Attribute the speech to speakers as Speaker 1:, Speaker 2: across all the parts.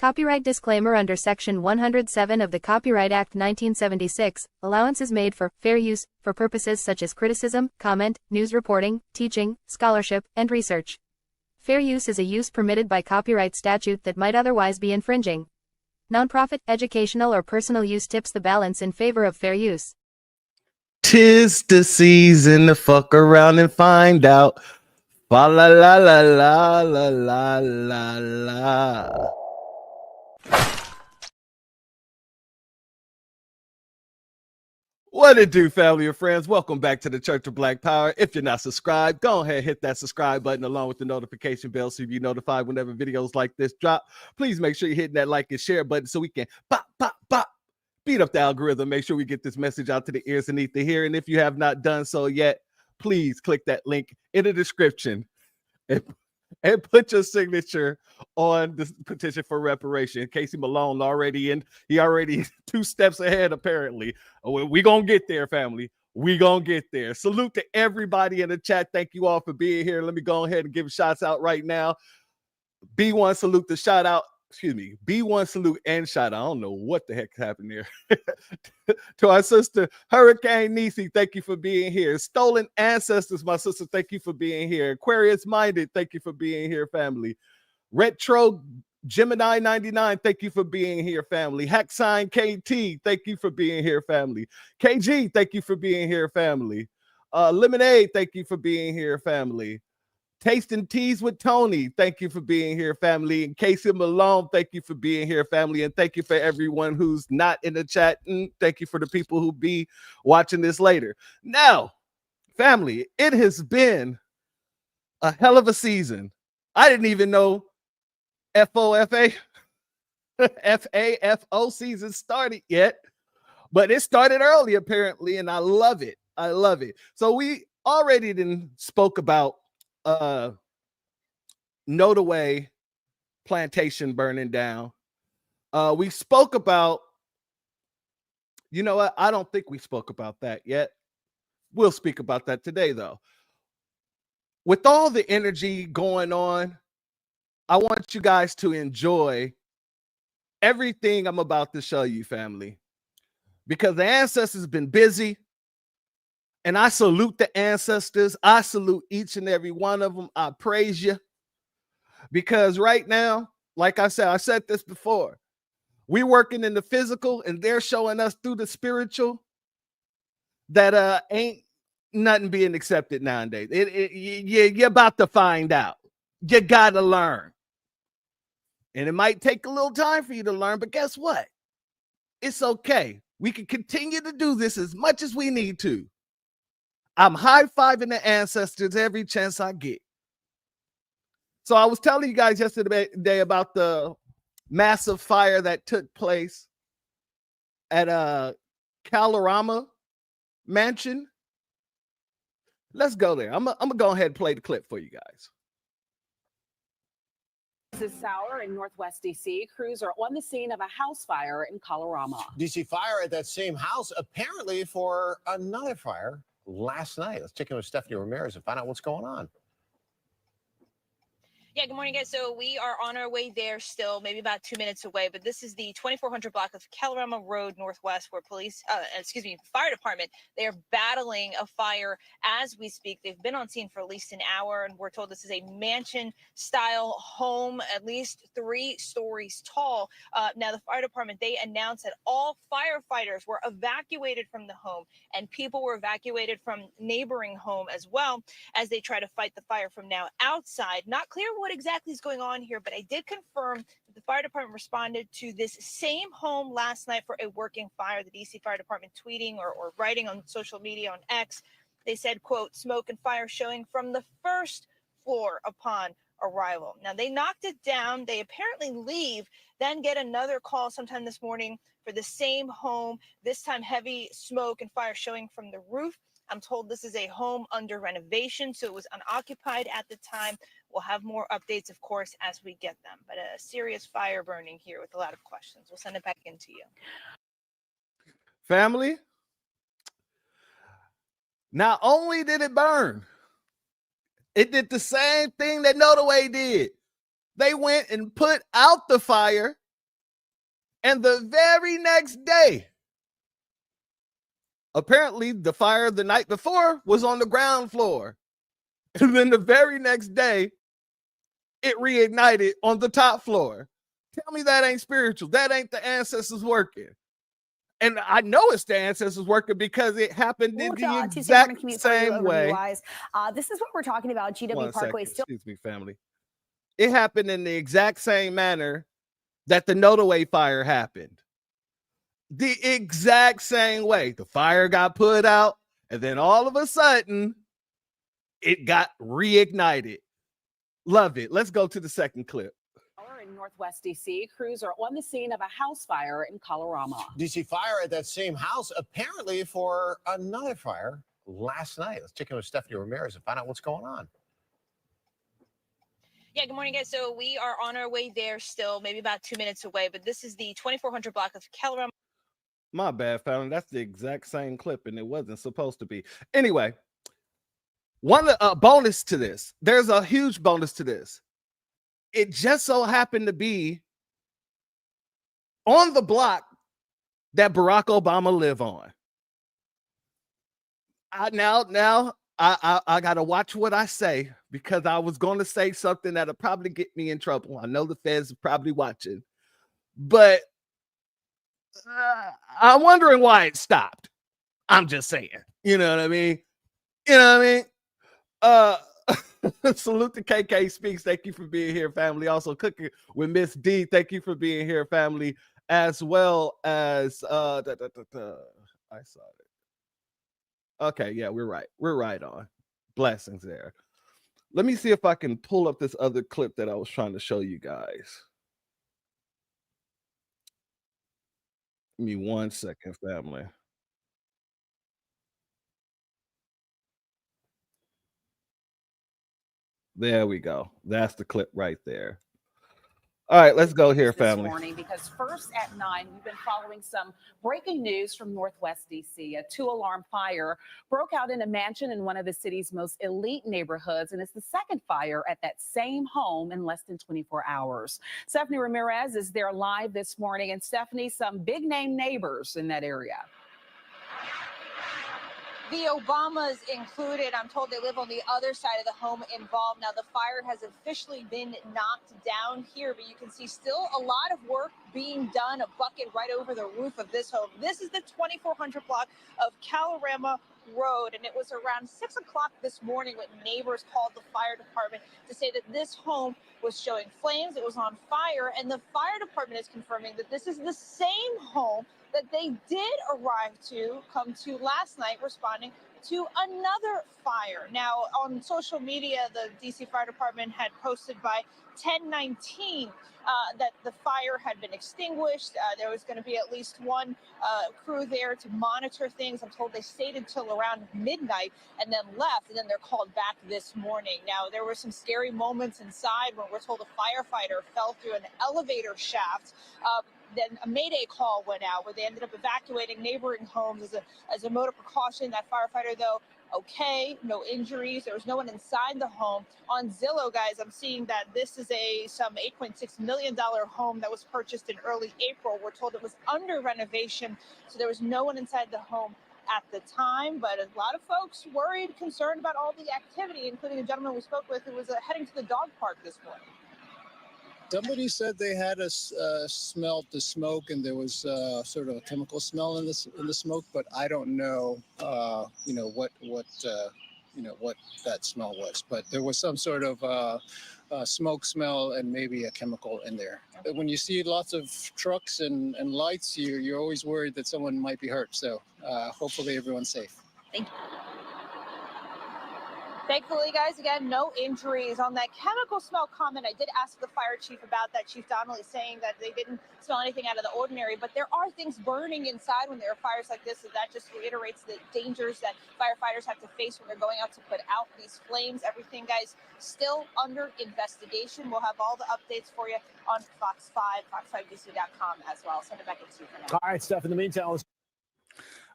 Speaker 1: Copyright disclaimer. Under Section 107 of the Copyright Act 1976, allowance is made for fair use for purposes such as criticism, comment, news reporting, teaching, scholarship, and research. Fair use is a use permitted by copyright statute that might otherwise be infringing. Nonprofit, educational, or personal use tips the balance in favor of fair use.
Speaker 2: 'Tis the season to fuck around and find out. Fa la la la la la la la la. What it do, family and friends? Welcome back to the Church of Black Power. If you're not subscribed, go ahead and hit that subscribe button along with the notification bell so you be notified whenever videos like this drop. Please make sure you're hitting that like and share button so we can beat up the algorithm. Make sure we get this message out to the ears and need to hear. And if you have not done so yet, please click that link in the description and put your signature on the petition for reparation. Casey Malone he already 2 steps ahead, apparently. We gonna get there, family. We gonna get there. Salute to everybody in the chat. Thank you all for being here. Let me go ahead and give shots out right now. B1 salute the shout out. Excuse me, B1 salute and shout out. I don't know what the heck happened there. To our sister Hurricane Nisi, thank you for being here. Stolen Ancestors, my sister, thank you for being here. Aquarius Minded, thank you for being here, family. Retro Gemini 99, thank you for being here, family. Hack Sign KT, thank you for being here, family. KG, thank you for being here, family. Lemonade, thank you for being here, family. Tasting Teas with Tony, thank you for being here, family. And Casey Malone, thank you for being here, family. And thank you for everyone who's not in the chat. And thank you for the people who be watching this later. Now, family, it has been a hell of a season. I didn't even know FAFO season started yet, but it started early apparently, and I love it. I love it. So we already spoke about Nottoway plantation burning down. We spoke about, you know what? I don't think we spoke about that yet. We'll speak about that today, though. With all the energy going on, I want you guys to enjoy everything I'm about to show you, family, because the ancestors have been busy. And I salute the ancestors. I salute each and every one of them. I praise you. Because right now, like I said this before, we're working in the physical and they're showing us through the spiritual that ain't nothing being accepted nowadays. You're about to find out. You got to learn. And it might take a little time for you to learn, but guess what? It's okay. We can continue to do this as much as we need to. I'm high-fiving the ancestors every chance I get. So I was telling you guys yesterday about the massive fire that took place at Kalorama mansion. Let's go there. I'm gonna go ahead and play the clip for you guys.
Speaker 3: This is Sauer in Northwest D.C. Crews are on the scene of a house fire in Kalorama.
Speaker 4: D.C. fire at that same house, apparently for another fire last night. Let's check in with Stephanie Ramirez and find out what's going on.
Speaker 5: Yeah, good morning, guys. So we are on our way there still, maybe about 2 minutes away. But this is the 2400 block of Kalorama Road Northwest, where fire department, they are battling a fire as we speak. They've been on scene for at least an hour, and we're told this is a mansion-style home, at least 3 stories tall. Now, the fire department, they announced that all firefighters were evacuated from the home, and people were evacuated from neighboring home as well as they try to fight the fire from now outside. Not clear what exactly is going on here, but I did confirm that the fire department responded to this same home last night for a working fire. The DC Fire Department tweeting or writing on social media on X, they said, quote, smoke and fire showing from the first floor upon arrival. Now, they knocked it down. They apparently leave, then get another call sometime this morning for the same home, this time heavy smoke and fire showing from the roof. I'm told this is a home under renovation, so it was unoccupied at the time. We'll have more updates, of course, as we get them. But a serious fire burning here with a lot of questions. We'll send it back into you.
Speaker 2: Family, not only did it burn, it did the same thing that Nottoway did. They went and put out the fire And the very next day, apparently the fire the night before was on the ground floor. And then the very next day, it reignited on the top floor. Tell me that ain't spiritual. That ain't the ancestors working. And I know it's the ancestors working because it happened in the exact same way.
Speaker 6: This is what we're talking about. GW Parkway.
Speaker 2: Excuse me, family. It happened in the exact same manner that the Nodaway fire happened. The exact same way. The fire got put out, and then all of a sudden, it got reignited. Love it. Let's go to the second clip.
Speaker 3: In Northwest D.C., crews are on the scene of a house fire in Kalorama.
Speaker 4: D.C. fire at that same house, apparently for another fire last night. Let's check in with Stephanie Ramirez and find out what's going on.
Speaker 5: Yeah, good morning, guys. So we are on our way there still, maybe about 2 minutes away, but this is the 2400 block of Kalorama.
Speaker 2: My bad, family. That's the exact same clip, and it wasn't supposed to be. Anyway, one bonus to this. There's a huge bonus to this. It just so happened to be on the block that Barack Obama live on. I gotta watch what I say, because I was going to say something that'll probably get me in trouble. I know the feds are probably watching, but I'm wondering why it stopped. I'm just saying, you know what I mean? You know what I mean? Salute to KK Speaks. Thank you for being here, family. Also cooking with Miss D. Thank you for being here, family, as well as I saw it. Okay, yeah, we're right. We're right on. Blessings there. Let me see if I can pull up this other clip that I was trying to show you guys. Give me 1 second, family. There we go. That's the clip right there. All right, let's go here, family.
Speaker 3: This morning, because first at 9, we've been following some breaking news from Northwest D.C. A 2-alarm fire broke out in a mansion in one of the city's most elite neighborhoods, and it's the second fire at that same home in less than 24 hours. Stephanie Ramirez is there live this morning, and Stephanie, some big-name neighbors in that area.
Speaker 5: The Obamas included. I'm told they live on the other side of the home involved. Now, the fire has officially been knocked down here, but you can see still a lot of work being done, a bucket right over the roof of this home. This is the 2400 block of Kalorama Road, and it was around 6 o'clock this morning when neighbors called the fire department to say that this home was showing flames. It was on fire, and the fire department is confirming that this is the same home that they did come to last night, responding to another fire. Now, on social media, the DC Fire Department had posted by 10:19 that the fire had been extinguished. There was going to be at least one crew there to monitor things. I'm told they stayed until around midnight and then left, and then they're called back this morning. Now, there were some scary moments inside when we're told a firefighter fell through an elevator shaft. Then a mayday call went out where they ended up evacuating neighboring homes as a mode of precaution. That firefighter, though, okay, no injuries. There was no one inside the home. On Zillow, guys, I'm seeing that this is some $8.6 million home that was purchased in early April. We're told it was under renovation, so there was no one inside the home at the time, but a lot of folks worried, concerned about all the activity, including a gentleman we spoke with who was heading to the dog park this morning.
Speaker 7: Somebody said they had smelled the smoke, and there was sort of a chemical smell in the smoke, but I don't know, what that smell was. But there was some sort of smoke smell and maybe a chemical in there. When you see lots of trucks and lights, you're always worried that someone might be hurt. So hopefully everyone's safe.
Speaker 5: Thank you. Thankfully, guys, again, no injuries. On that chemical smell comment, I did ask the fire chief about that. Chief Donnelly saying that they didn't smell anything out of the ordinary, but there are things burning inside when there are fires like this, so that just reiterates the dangers that firefighters have to face when they're going out to put out these flames. Everything, guys, still under investigation. We'll have all the updates for you on Fox 5, fox5dc.com as well. I'll send it back to you for now.
Speaker 4: All right, Steph, in the meantime,
Speaker 2: all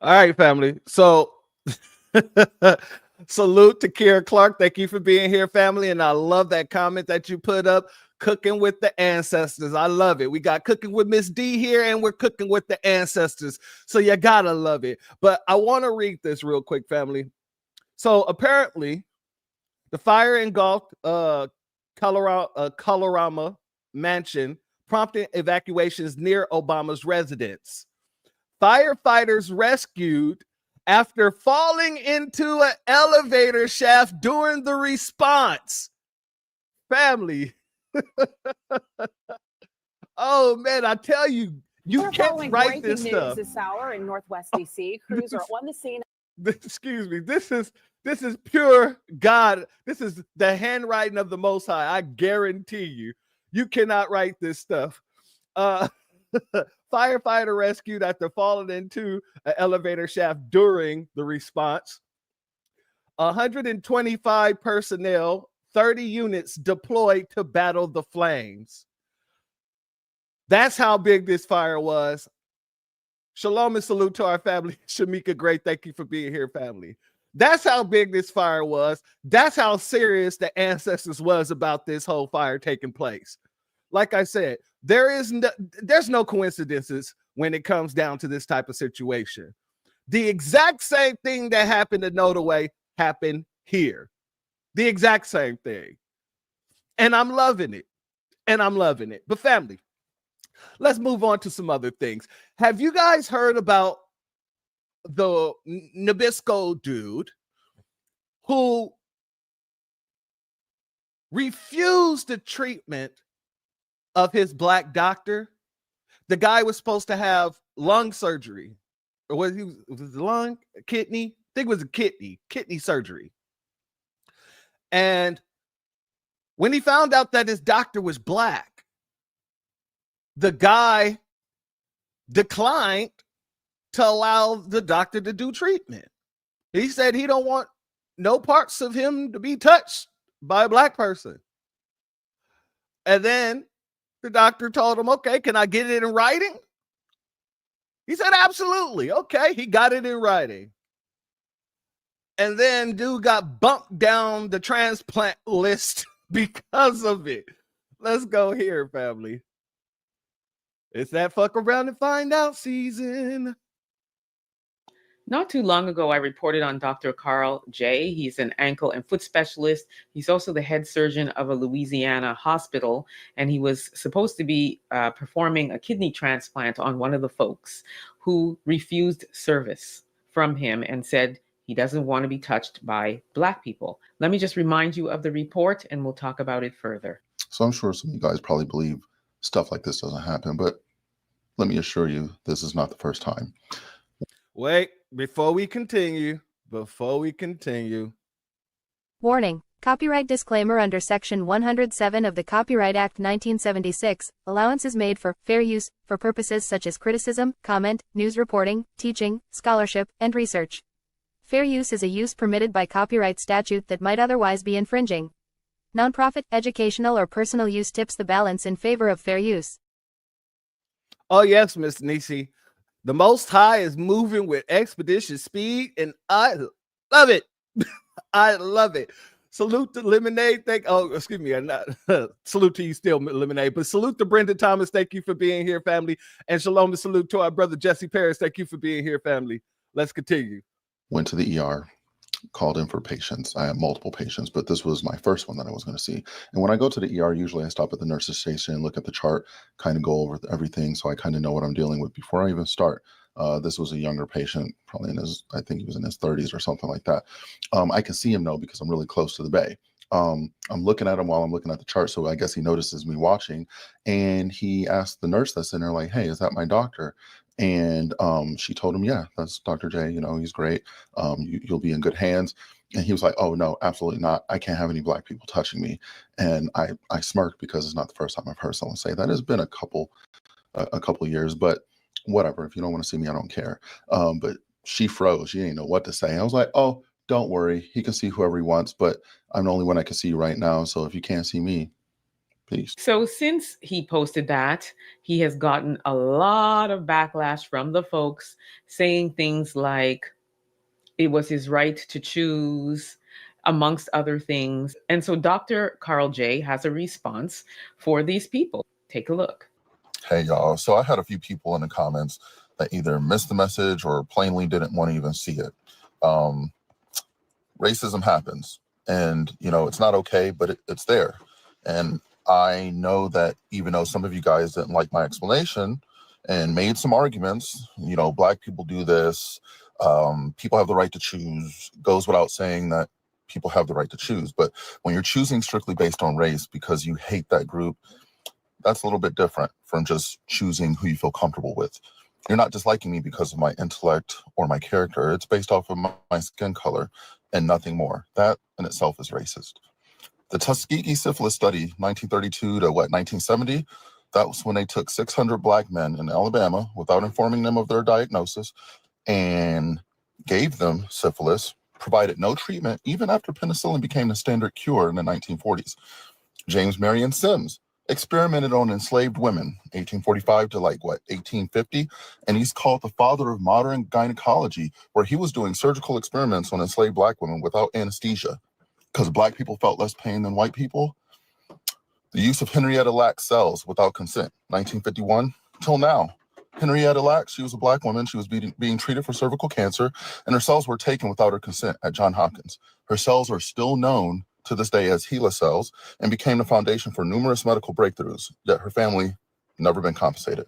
Speaker 2: right, family. So salute to Kira Clark. Thank you for being here, family. And I love that comment that you put up. Cooking with the ancestors. I love it. We got cooking with Miss D here, and we're cooking with the ancestors. So you gotta love it. But I want to read this real quick, family. So apparently, the fire engulfed Kalorama mansion, prompting evacuations near Obama's residence. Firefighters rescued after falling into an elevator shaft during the response. Family. Oh man, I tell you, you can't write this stuff.
Speaker 3: This hour in Northwest DC, crews are on the scene.
Speaker 2: Excuse me. This is pure God. This is the handwriting of the Most High. I guarantee you, you cannot write this stuff. Firefighter rescued after falling into an elevator shaft during the response. 125 personnel, 30 units deployed to battle the flames. That's how big this fire was. Shalom and salute to our family. Shamika, great. Thank you for being here, family. That's how big this fire was. That's how serious the ancestors was about this whole fire taking place. Like I said, there's no coincidences when it comes down to this type of situation. The exact same thing that happened at Nodaway happened here. The exact same thing. And I'm loving it. But family, let's move on to some other things. Have you guys heard about the Nabisco dude who refused the treatment of his black doctor? The guy was supposed to have lung surgery. Or was it lung, kidney? I think it was a kidney surgery. And when he found out that his doctor was black, the guy declined to allow the doctor to do treatment. He said he don't want no parts of him to be touched by a black person. And then the doctor told him, okay, can I get it in writing? He said, absolutely. Okay, he got it in writing. And then dude got bumped down the transplant list because of it. Let's go here, family. It's that fuck around and find out season.
Speaker 8: Not too long ago, I reported on Dr. Carl J. He's an ankle and foot specialist. He's also the head surgeon of a Louisiana hospital, and he was supposed to be performing a kidney transplant on one of the folks who refused service from him and said he doesn't want to be touched by Black people. Let me just remind you of the report, and we'll talk about it further.
Speaker 9: So I'm sure some of you guys probably believe stuff like this doesn't happen, but let me assure you, this is not the first time.
Speaker 2: Wait, before we continue.
Speaker 1: Warning. Copyright disclaimer under Section 107 of the Copyright Act 1976, allowance is made for fair use, for purposes such as criticism, comment, news reporting, teaching, scholarship, and research. Fair use is a use permitted by copyright statute that might otherwise be infringing. Nonprofit, educational, or personal use tips the balance in favor of fair use.
Speaker 2: Oh yes, Miss Nisi. The Most High is moving with expeditious speed, and I love it. I love it. Salute to Lemonade. Excuse me. Salute to you still, Lemonade. But salute to Brenda Thomas. Thank you for being here, family. And shalom and salute to our brother Jesse Paris. Thank you for being here, family. Let's continue.
Speaker 9: Went to the ER, called in for patients. I had multiple patients, but this was my first one that I was going to see. And when I go to the ER, usually I stop at the nurse's station, look at the chart, kind of go over everything, so I kind of know what I'm dealing with before I even start. This was a younger patient, probably I think he was in his 30s or something like that. I can see him though because I'm really close to the bay. I'm looking at him while I'm looking at the chart, so I guess he notices me watching, and he asked the nurse that's in there, like, hey, is that my doctor? And she told him, yeah, that's Dr. J, he's great. You'll be in good hands. And he was like, oh, no, absolutely not. I can't have any Black people touching me. And I smirked because it's not the first time I've heard someone say that. It's been a couple years, but whatever. If you don't want to see me, I don't care. But she froze. She didn't know what to say. I was like, oh, don't worry. He can see whoever he wants, but I'm the only one I can see right now. So if you can't see me, please.
Speaker 8: So since he posted that, he has gotten a lot of backlash from the folks saying things like it was his right to choose. amongst other things. And so Dr. Carl J has a response for these people. Take a look.
Speaker 9: Hey, y'all. So I had a few people in the comments that either missed the message or plainly didn't want to even see it. Racism happens, and, you know, it's not okay, but it's there. And I know that even though some of you guys didn't like my explanation and made some arguments, you know, Black people do this, people have the right to choose, goes without saying that people have the right to choose. But when you're choosing strictly based on race because you hate that group, that's a little bit different from just choosing who you feel comfortable with. You're not disliking me because of my intellect or my character. It's based off of my skin color and nothing more. That in itself is racist. The Tuskegee syphilis study, 1932 to 1970, that was when they took 600 Black men in Alabama without informing them of their diagnosis and gave them syphilis, provided no treatment, even after penicillin became the standard cure in the 1940s. James Marion Sims experimented on enslaved women, 1845 to 1850, and he's called the father of modern gynecology, where he was doing surgical experiments on enslaved Black women without anesthesia because Black people felt less pain than white people. The use of Henrietta Lacks cells without consent, 1951 till now. Henrietta Lacks, she was a Black woman. She was being treated for cervical cancer, and her cells were taken without her consent at Johns Hopkins. Her cells are still known to this day as HeLa cells and became the foundation for numerous medical breakthroughs, yet her family never been compensated.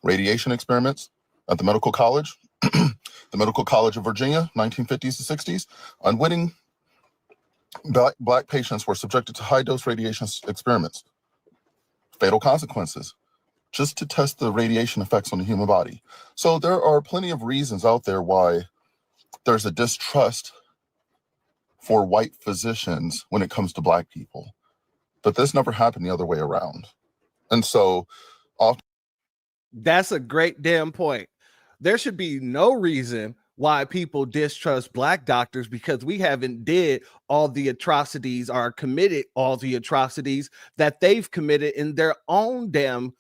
Speaker 9: Radiation experiments at the Medical College, the Medical College of Virginia, 1950s to 60s, unwitting Black patients were subjected to high-dose radiation experiments. Fatal consequences, just to test the radiation effects on the human body. So there are plenty of reasons out there why there's a distrust for white physicians when it comes to Black people. But this never happened the other way around. And so often.
Speaker 2: That's a great damn point. There should be no reason why people distrust Black doctors because we haven't did all the atrocities or committed all the atrocities that they've committed in their own damn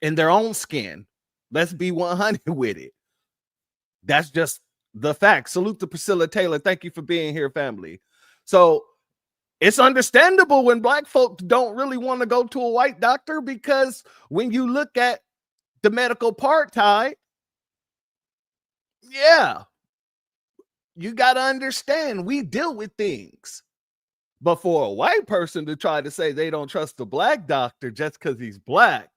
Speaker 2: in their own skin. Let's be 100 with it. That's just the fact. Salute to Priscilla Taylor. Thank you for being here, family. So it's understandable when Black folks don't really want to go to a white doctor, because when you look at the medical apartheid, yeah, you got to understand we deal with things. But for a white person to try to say they don't trust a Black doctor just because he's Black,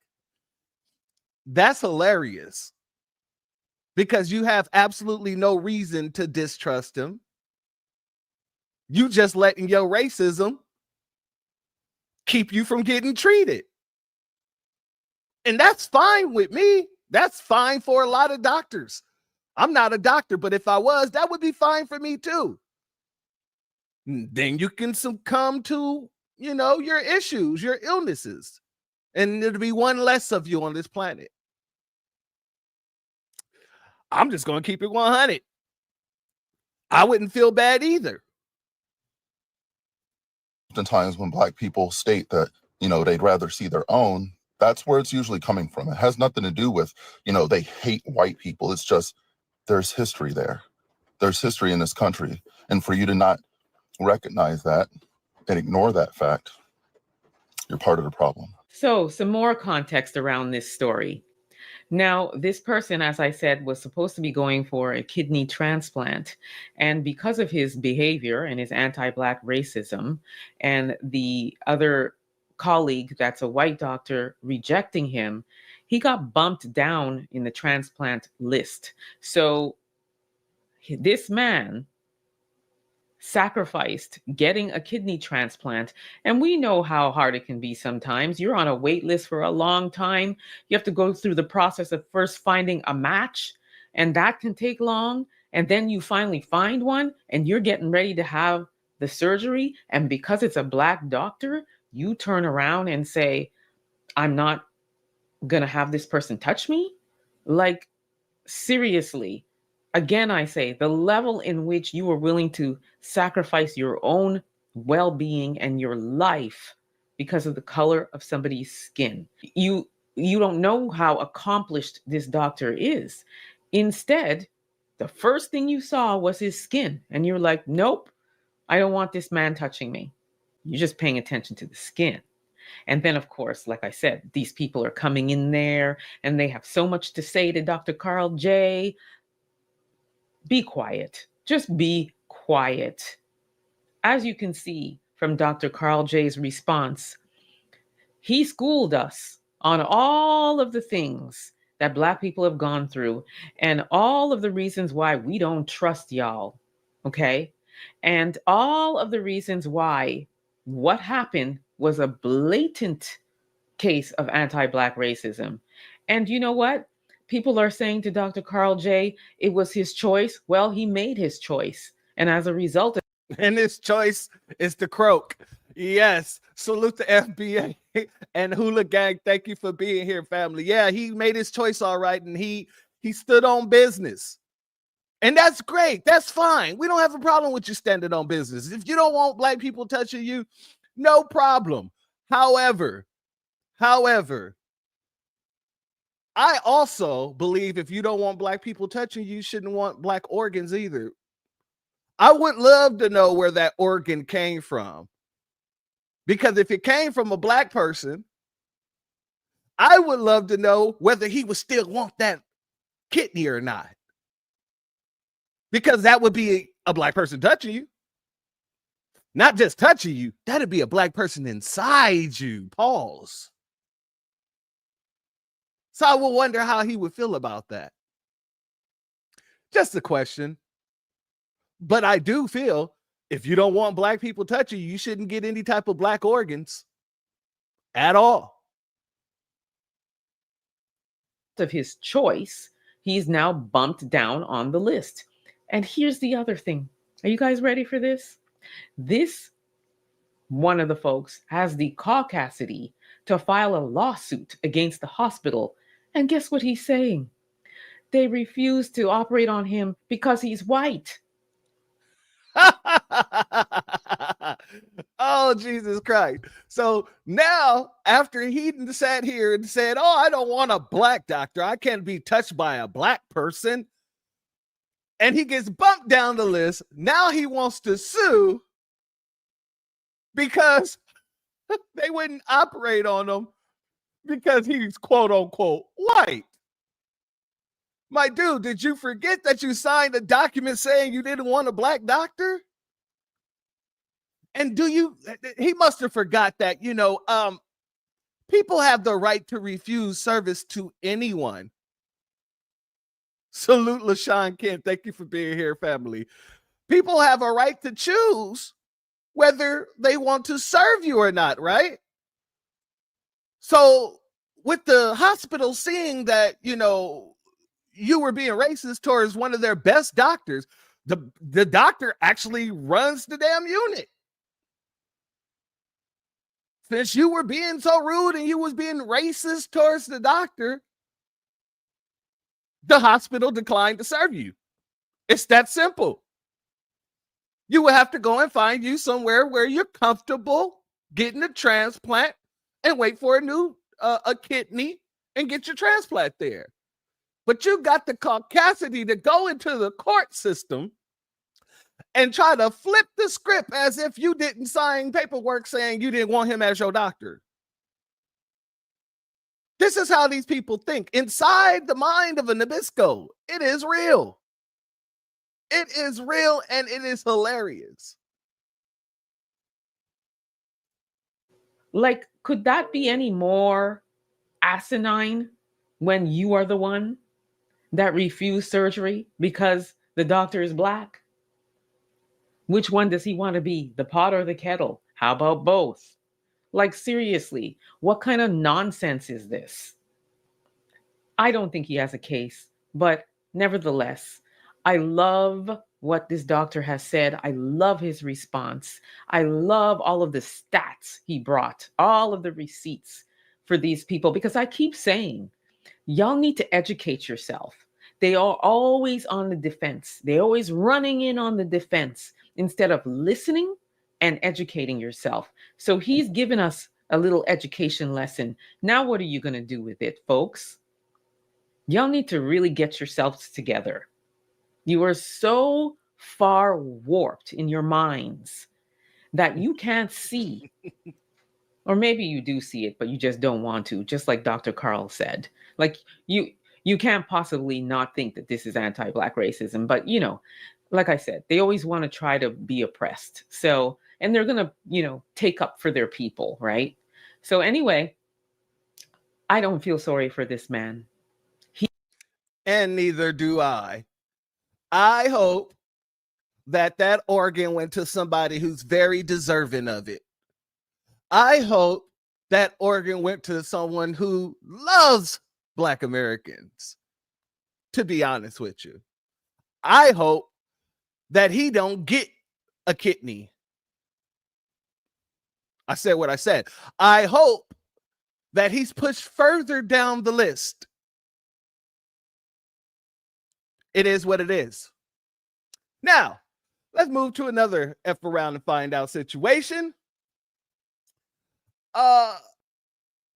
Speaker 2: that's hilarious. Because you have absolutely no reason to distrust him. You just letting your racism keep you from getting treated. And that's fine with me. That's fine for a lot of doctors. I'm not a doctor, but if I was, that would be fine for me too. Then you can succumb to, you know, your issues, your illnesses, and there'll be one less of you on this planet. I'm just going to keep it 100. I wouldn't feel bad either.
Speaker 9: Oftentimes when Black people state that, you know, they'd rather see their own, that's where it's usually coming from. It has nothing to do with, you know, they hate white people. It's just there's history there. There's history in this country. And for you to not recognize that and ignore that fact, you're part of the problem.
Speaker 8: So some more context around this story. Now, this person, as I said, was supposed to be going for a kidney transplant. And because of his behavior and his anti-Black racism and the other colleague that's a white doctor rejecting him, he got bumped down in the transplant list. So this man sacrificed getting a kidney transplant. And we know how hard it can be sometimes. You're on a wait list for a long time. You have to go through the process of first finding a match, and that can take long. And then you finally find one, and you're getting ready to have the surgery. And because it's a Black doctor, you turn around and say, I'm not going to have this person touch me? Like, seriously. Again, I say the level in which you are willing to sacrifice your own well-being and your life because of the color of somebody's skin. You don't know how accomplished this doctor is. Instead, The first thing you saw was his skin. And you're like, nope, I don't want this man touching me. You're just paying attention to the skin. And then, of course, like I said, these people are coming in there and they have so much to say to Dr. Carl J. Be quiet. Just be quiet. As you can see from Dr. Carl J.'s response, he schooled us on all of the things that Black people have gone through and all of the reasons why we don't trust y'all, okay? And all of the reasons why what happened was a blatant case of anti-Black racism. And you know what? People are saying to Dr. Carl J., it was his choice. Well, he made his choice. And as a result of
Speaker 2: and his choice is to croak. Yes. Salute the FBA and Hula Gang. Thank you for being here, family. Yeah, he made his choice all right, and he stood on business. And that's great. That's fine. We don't have a problem with you standing on business. If you don't want Black people touching you, no problem. However, I also believe if you don't want Black people touching you, you shouldn't want Black organs either. I would love to know where that organ came from. Because if it came from a Black person, I would love to know whether he would still want that kidney or not. Because that would be a Black person touching you. Not just touching you, that'd be a Black person inside you. Pause. So I will wonder how he would feel about that. Just a question. But I do feel if you don't want Black people touching you, you shouldn't get any type of Black organs at all.
Speaker 8: Of his choice, he's now bumped down on the list. And here's the other thing. Are you guys ready for this? This one of the folks has the caucasity to file a lawsuit against the hospital. And guess what he's saying? They refuse to operate on him because he's white.
Speaker 2: Oh, Jesus Christ. So now, after he sat here and said, oh, I don't want a Black doctor, I can't be touched by a Black person, and he gets bumped down the list, now he wants to sue because they wouldn't operate on him because he's quote unquote white. My dude, did you forget that you signed a document saying you didn't want a Black doctor? And he must have forgot that, people have the right to refuse service to anyone. Salute LaShawn Kent. Thank you for being here, family. People have a right to choose whether they want to serve you or not, right? So with the hospital seeing that, you were being racist towards one of their best doctors, the doctor actually runs the damn unit. Since you were being so rude and you was being racist towards the doctor, the hospital declined to serve you. It's that simple. You will have to go and find you somewhere where you're comfortable getting a transplant and wait for a kidney and get your transplant there. But you got the caucasity to go into the court system and try to flip the script as if you didn't sign paperwork saying you didn't want him as your doctor. This is how these people think. Inside the mind of a Nabisco, it is real. It is real and it is hilarious.
Speaker 8: Like, could that be any more asinine when you are the one that refused surgery because the doctor is Black? Which one does he want to be, the pot or the kettle? How about both? Like, seriously, what kind of nonsense is this? I don't think he has a case, but nevertheless, I love what this doctor has said. I love his response. I love all of the stats he brought, all of the receipts for these people, because I keep saying, y'all need to educate yourself. They are always on the defense. They're always running in on the defense instead of listening and educating yourself. So he's given us a little education lesson. Now, what are you going to do with it, folks? Y'all need to really get yourselves together. You are so far warped in your minds that you can't see. Or maybe you do see it, but you just don't want to, just like Dr. Carl said. Like you can't possibly not think that this is anti-Black racism, but you know, like I said, they always want to try to be oppressed. So, and they're going to, you know, take up for their people, right? So anyway, I don't feel sorry for this man.
Speaker 2: And neither do I. I hope that that organ went to somebody who's very deserving of it. I hope that organ went to someone who loves Black Americans, to be honest with you. I hope that he don't get a kidney. I said what I said. I hope that he's pushed further down the list. It is what it is. Now, let's move to another F around and find out situation. I'm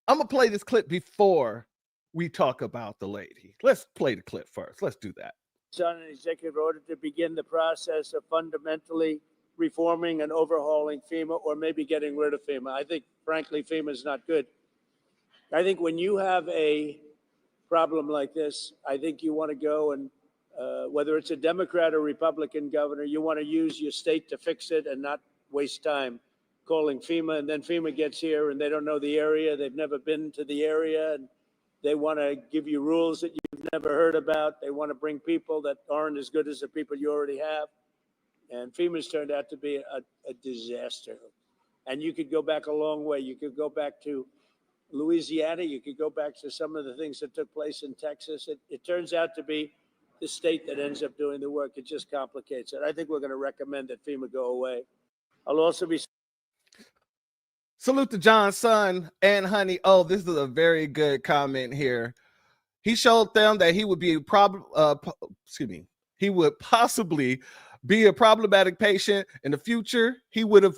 Speaker 2: gonna play this clip before we talk about the lady. Let's play the clip first. Let's do that.
Speaker 10: On an executive order to begin the process of fundamentally reforming and overhauling FEMA, or maybe getting rid of FEMA. I think, frankly, FEMA is not good. I think when you have a problem like this, I think you want to go and whether it's a Democrat or Republican governor, you want to use your state to fix it and not waste time calling FEMA. And then FEMA gets here and they don't know the area. They've never been to the area. And they want to give you rules that you've never heard about. They want to bring people that aren't as good as the people you already have. And FEMA's turned out to be a disaster. And you could go back a long way. You could go back to Louisiana. You could go back to some of the things that took place in Texas. It turns out to be the state that ends up doing the work. It just complicates it. I think we're going to recommend that FEMA go away. I'll also be...
Speaker 2: Salute to John's son and honey. Oh, this is a very good comment here. He showed them that he would be he would possibly be a problematic patient in the future. He would have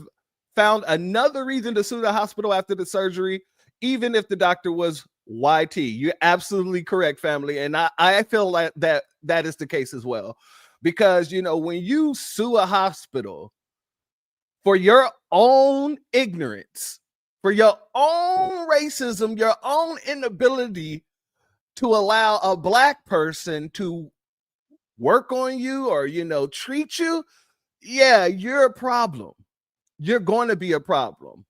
Speaker 2: found another reason to sue the hospital after the surgery, even if the doctor was YT. You're absolutely correct, family. And I feel like that is the case as well. Because, you know, when you sue a hospital for your own ignorance, for your own racism, your own inability to allow a Black person to work on you or, you know, treat you, yeah, you're a problem. You're going to be a problem.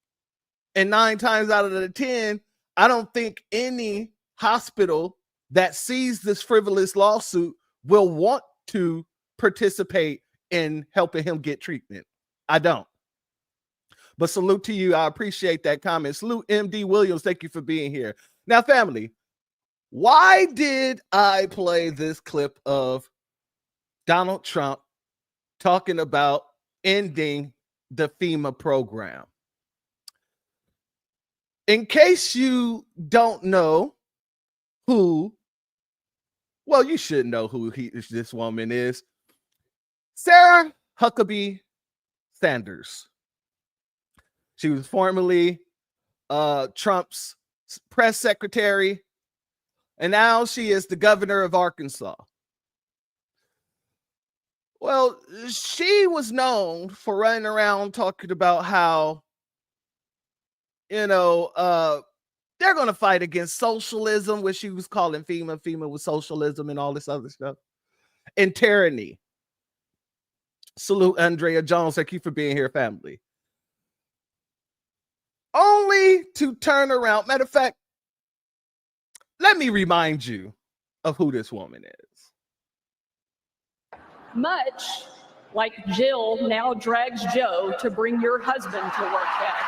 Speaker 2: And 9 times out of the 10, I don't think any hospital that sees this frivolous lawsuit will want to participate in helping him get treatment. I don't. But salute to you. I appreciate that comment. Salute MD Williams. Thank you for being here. Now, family, why did I play this clip of Donald Trump talking about ending the FEMA program? In case you don't know who, well, you should know who this woman is. Sarah Huckabee Sanders. She was formerly Trump's press secretary, and now she is the governor of Arkansas. Well, she was known for running around talking about how, you know, they're going to fight against socialism, which she was calling FEMA. FEMA was socialism and all this other stuff. And tyranny. Salute Andrea Jones. Thank you for being here, family. Only to turn around. Matter of fact, let me remind you of who this woman is.
Speaker 11: Much like Jill now drags Joe to bring your husband to work back.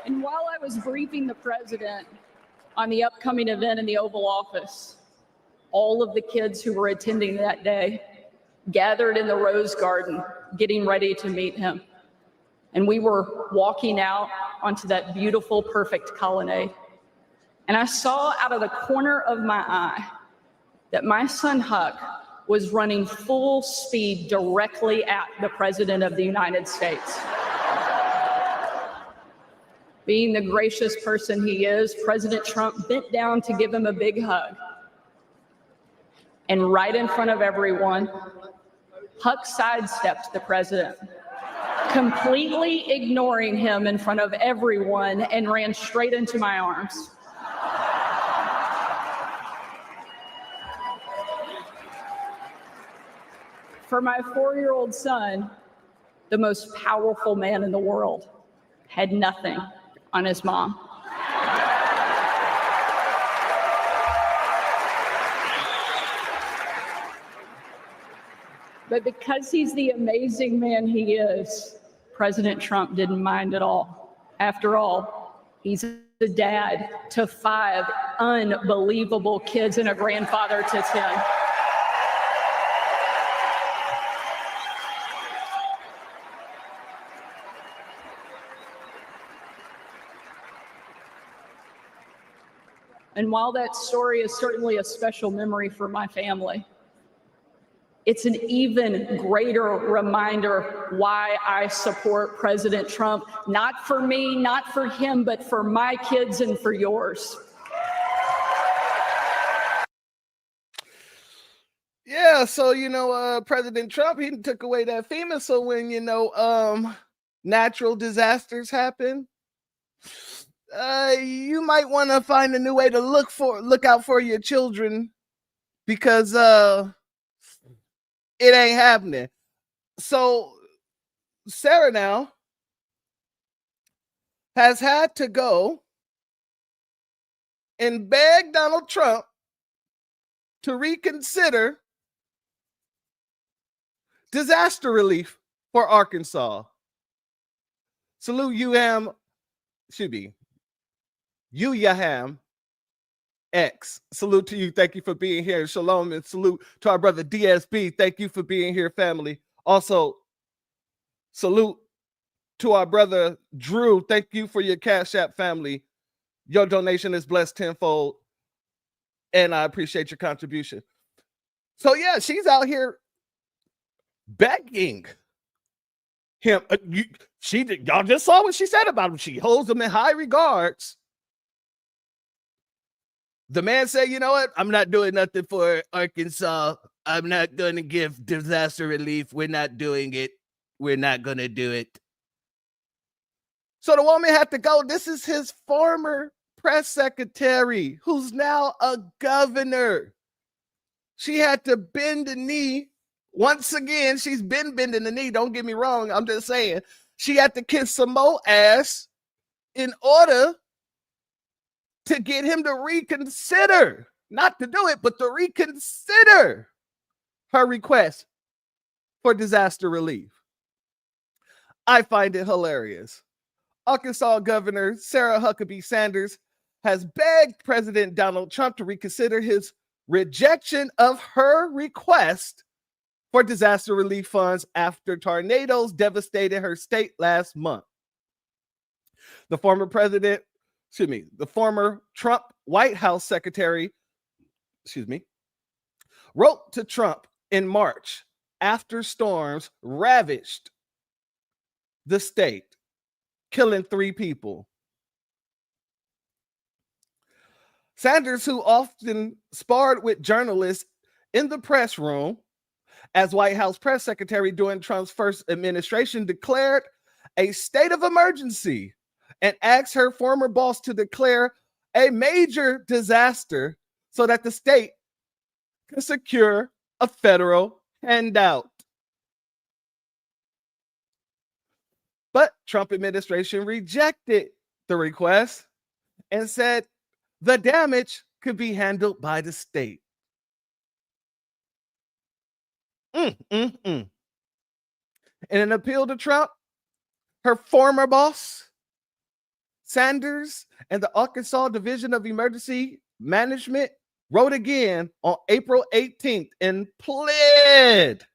Speaker 11: And while I was briefing the president on the upcoming event in the Oval Office, all of the kids who were attending that day gathered in the Rose Garden, getting ready to meet him. And we were walking out onto that beautiful, perfect colonnade. And I saw out of the corner of my eye that my son Huck was running full speed directly at the President of the United States. Being the gracious person he is, President Trump bent down to give him a big hug. And right in front of everyone, Huck sidestepped the president, completely ignoring him in front of everyone, and ran straight into my arms. For my 4-year-old son, the most powerful man in the world had nothing on his mom. But because he's the amazing man he is, President Trump didn't mind at all. After all, he's a dad to 5 unbelievable kids and a grandfather to 10. And while that story is certainly a special memory for my family, it's an even greater reminder why I support President Trump, not for me, not for him, but for my kids and for yours.
Speaker 2: Yeah, so President Trump, he took away that FEMA. So when natural disasters happen, you might want to find a new way to look out for your children, because it ain't happening. So Sarah now has had to go and beg Donald Trump to reconsider disaster relief for Arkansas. Salute UAM, should be UYAHAM X. Salute to you. Thank you for being here. Shalom, and salute to our brother DSB. Thank you for being here, family. Also, salute to our brother Drew. Thank you for your Cashapp, family. Your donation is blessed tenfold, and I appreciate your contribution. So yeah, she's out here begging him. Y'all just saw what she said about him. She holds him in high regards. The man said, you know what? I'm not doing nothing for Arkansas. I'm not going to give disaster relief. We're not doing it. We're not going to do it. So the woman had to go. This is his former press secretary, who's now a governor. She had to bend the knee. Once again, she's been bending the knee. Don't get me wrong. I'm just saying. She had to kiss some more ass in order to get him to reconsider, not to do it, but to reconsider her request for disaster relief. I find it hilarious. Arkansas Governor Sarah Huckabee Sanders has begged President Donald Trump to reconsider his rejection of her request for disaster relief funds after tornadoes devastated her state last month. The former Trump White House secretary, wrote to Trump in March after storms ravaged the state, killing 3 people. Sanders, who often sparred with journalists in the press room as White House press secretary during Trump's first administration, declared a state of emergency and asked her former boss to declare a major disaster so that the state could secure a federal handout. But Trump administration rejected the request and said the damage could be handled by the state. In an appeal to Trump, her former boss, Sanders, and the Arkansas Division of Emergency Management wrote again on April 18th and pled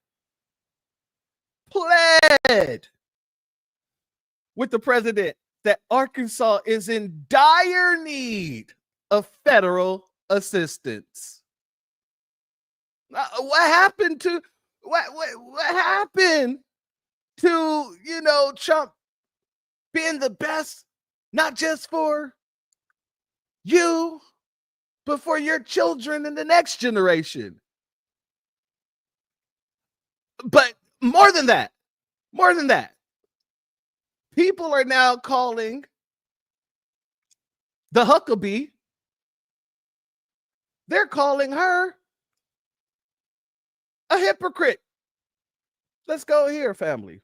Speaker 2: with the president that Arkansas is in dire need of federal assistance. What happened to what happened to Trump being the best, not just for you, but for your children and the next generation? But more than that, people are now calling the Huckabee, they're calling her a hypocrite. Let's go here, family.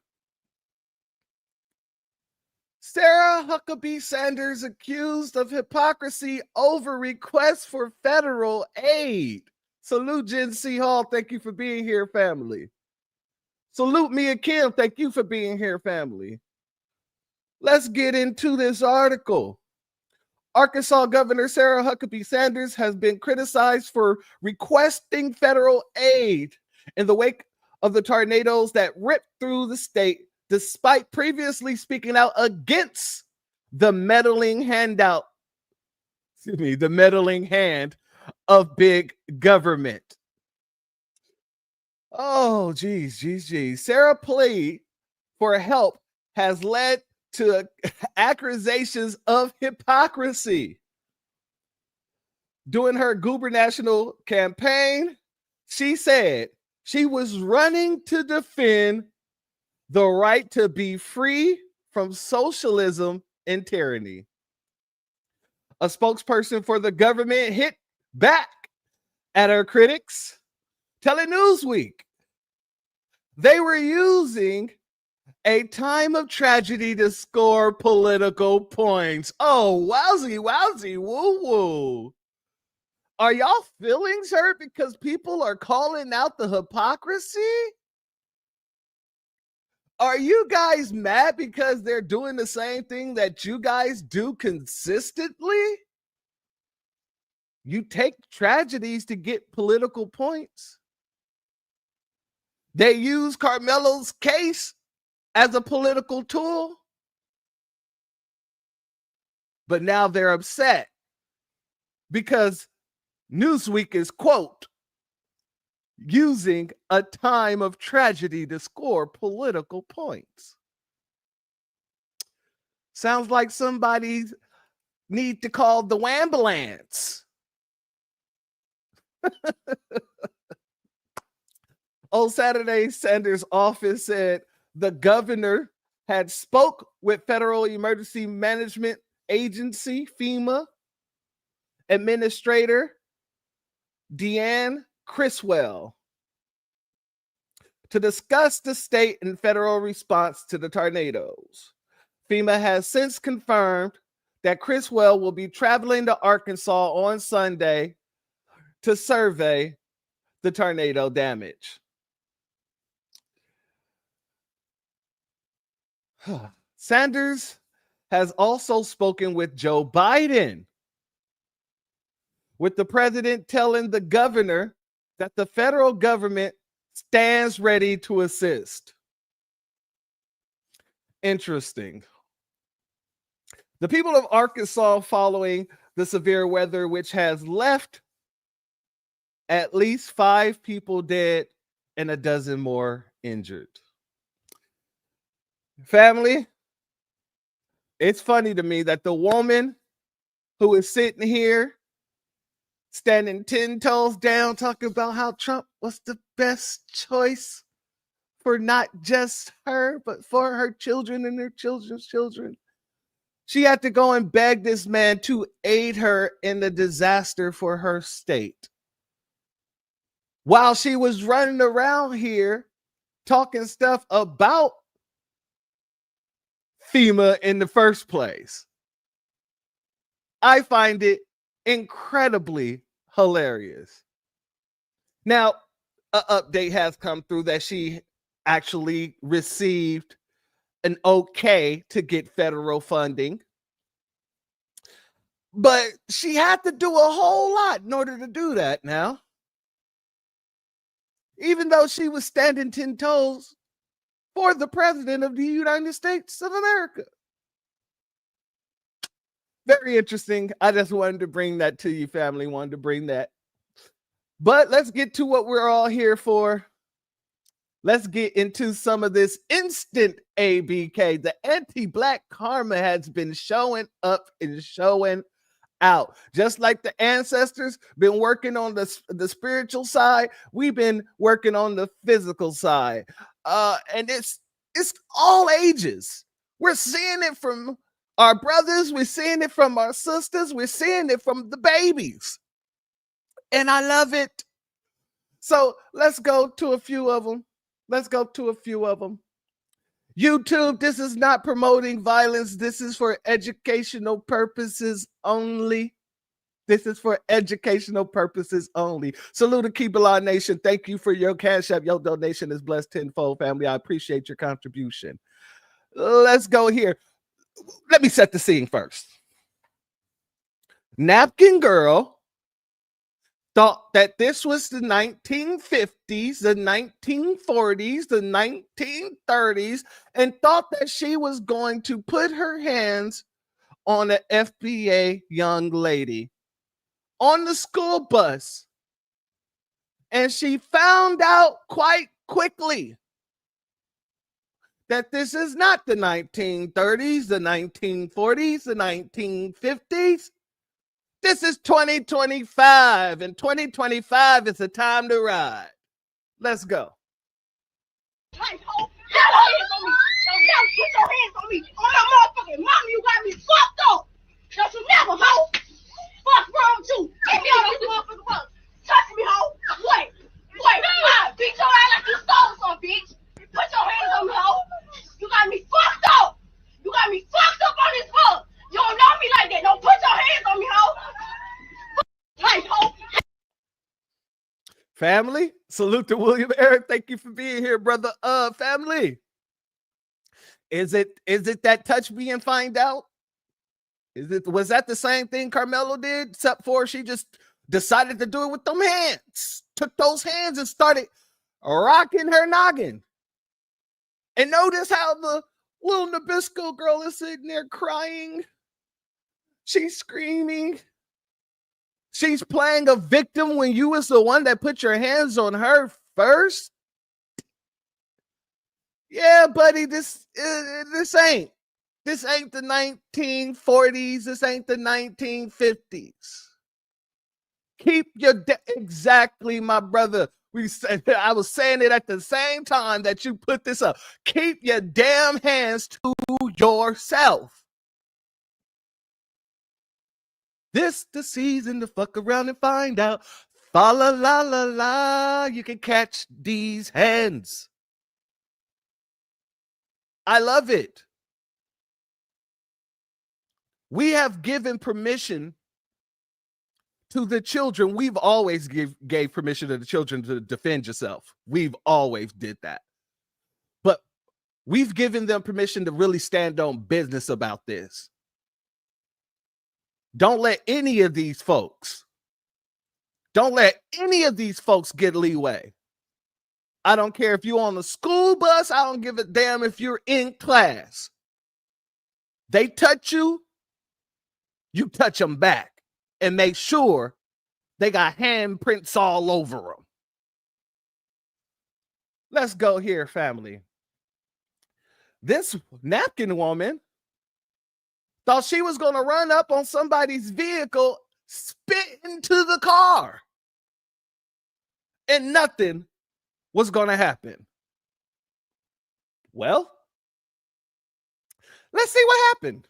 Speaker 2: Sarah Huckabee Sanders accused of hypocrisy over requests for federal aid. Salute Jen C. Hall. Thank you for being here, family. Salute Mia Kim. Thank you for being here, family. Let's get into this article. Arkansas Governor Sarah Huckabee Sanders has been criticized for requesting federal aid in the wake of the tornadoes that ripped through the state, despite previously speaking out against the meddling hand of big government. Oh, geez. Sarah plea for help has led to accusations of hypocrisy. During her gubernatorial campaign, she said she was running to defend the right to be free from socialism and tyranny. A spokesperson for the government hit back at her critics, telling Newsweek they were using a time of tragedy to score political points. Oh, wowzy, woo. Are y'all feelings hurt because people are calling out the hypocrisy? Are you guys mad because they're doing the same thing that you guys do consistently? You take tragedies to get political points. They use Carmelo's case as a political tool, but now they're upset because Newsweek is, quote, using a time of tragedy to score political points. Sounds like somebody need to call the Wambulance. On Saturday, Sanders' office said the governor had spoke with Federal Emergency Management Agency, FEMA, Administrator Deanne Criswell to discuss the state and federal response to the tornadoes. FEMA has since confirmed that Criswell will be traveling to Arkansas on Sunday to survey the tornado damage. Sanders has also spoken with Joe Biden, with the president telling the governor that the federal government stands ready to assist. Interesting. The people of Arkansas following the severe weather, which has left at least 5 people dead and a dozen more injured. Family, it's funny to me that the woman who is sitting here standing 10 toes down talking about how Trump was the best choice for not just her, but for her children and their children's children. She had to go and beg this man to aid her in the disaster for her state, while she was running around here talking stuff about FEMA in the first place. I find it incredibly hilarious. Now, an update has come through that she actually received an okay to get federal funding, but she had to do a whole lot in order to do that now. Even though she was standing 10 toes for the president of the United States of America. Very interesting. I just wanted to bring that to you, family. Wanted to bring that But let's get to what we're all here for. Let's get into some of this instant ABK. The anti-black karma has been showing up and showing out. Just like the ancestors been working on the spiritual side, we've been working on the physical side. And it's all ages. We're seeing it from our brothers, we're seeing it from our sisters, we're seeing it from the babies. And I love it. So let's go to a few of them. YouTube, this is not promoting violence. This is for educational purposes only. Salute to Keep Alive Nation. Thank you for your cash app. Your donation is blessed tenfold, family. I appreciate your contribution. Let's go here. Let me set the scene first. Napkin Girl thought that this was the 1950s, the 1940s, the 1930s, and thought that she was going to put her hands on an FBA young lady on the school bus. And she found out quite quickly that this is not the 1930s, the 1940s, the 1950s. This is 2025, and 2025 is the time to ride. Let's go.
Speaker 12: Put your hands on me. On my motherfucking mama, you got me fucked up. Don't you never, hoe. Fuck wrong with you. Get me on this motherfucking bus. Touch me, hoe. Wait. I beat your ass like you stole some, bitch. Put your hands on me, hoe. You got me fucked up. You got me fucked up on this bus. You don't know me like that. Don't put your hands on me, hoe.
Speaker 2: Family, salute to William Eric. Thank you for being here, brother. Family, is it that touch me and find out? Was that the same thing Carmelo did, except for she just decided to do it with them hands? Took those hands and started rocking her noggin. And notice how the little Nabisco girl is sitting there crying. She's screaming. She's playing a victim when you was the one that put your hands on her first. Yeah, buddy, this ain't the 1940s. This ain't the 1950s. Keep your exactly, my brother. I was saying it at the same time that you put this up. Keep your damn hands to yourself. This the season to fuck around and find out. Fa la la la la. You can catch these hands. I love it. We have given permission to the children. We've always gave permission to the children to defend yourself. We've always did that. But we've given them permission to really stand on business about this. Don't let any of these folks get leeway. I don't care if you're on the school bus. I don't give a damn if you're in class. They touch you, you touch them back and make sure they got handprints all over them. Let's go here, family. This napkin woman thought she was going to run up on somebody's vehicle, spit into the car, and nothing was going to happen. Well, let's see what happened.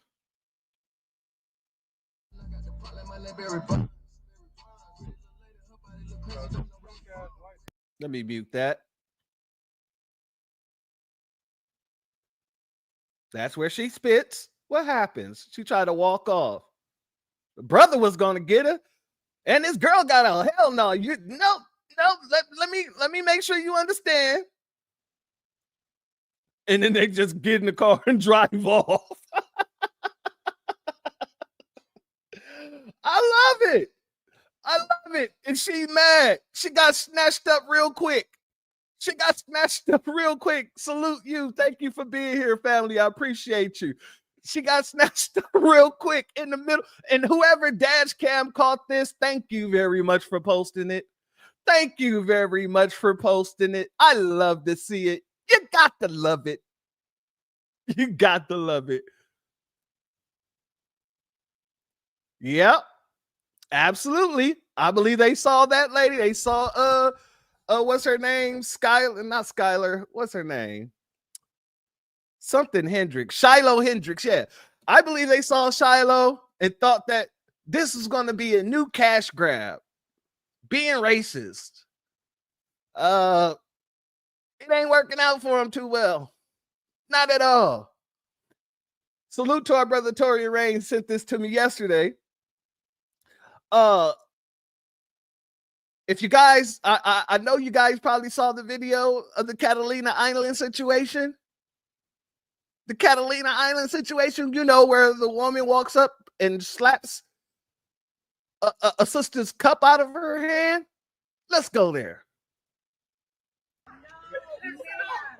Speaker 2: Let me mute that. That's where she spits. What happens? She tried to walk off. The brother was going to get her, and this girl got a hell no. Let me make sure you understand. And then they just get in the car and drive off. I love it. And she mad. She got snatched up real quick. Salute you. Thank you for being here, family. I appreciate you. She got snatched up real quick in the middle. And whoever dash cam caught this, thank you very much for posting it. Thank you very much for posting it. I love to see it. You got to love it. You got to love it. Yep, absolutely. I believe they saw that lady. They saw what's her name? Skylar, not Skylar. What's her name? Something Hendricks. Shiloh Hendricks. Yeah. I believe they saw Shiloh and thought that this is going to be a new cash grab. Being racist. It ain't working out for him too well. Not at all. Salute to our brother Tory Rain, sent this to me yesterday. If you guys, I know you guys probably saw the video of the Catalina Island situation. The Catalina Island situation, you know, where the woman walks up and slaps a sister's cup out of her hand. Let's go there.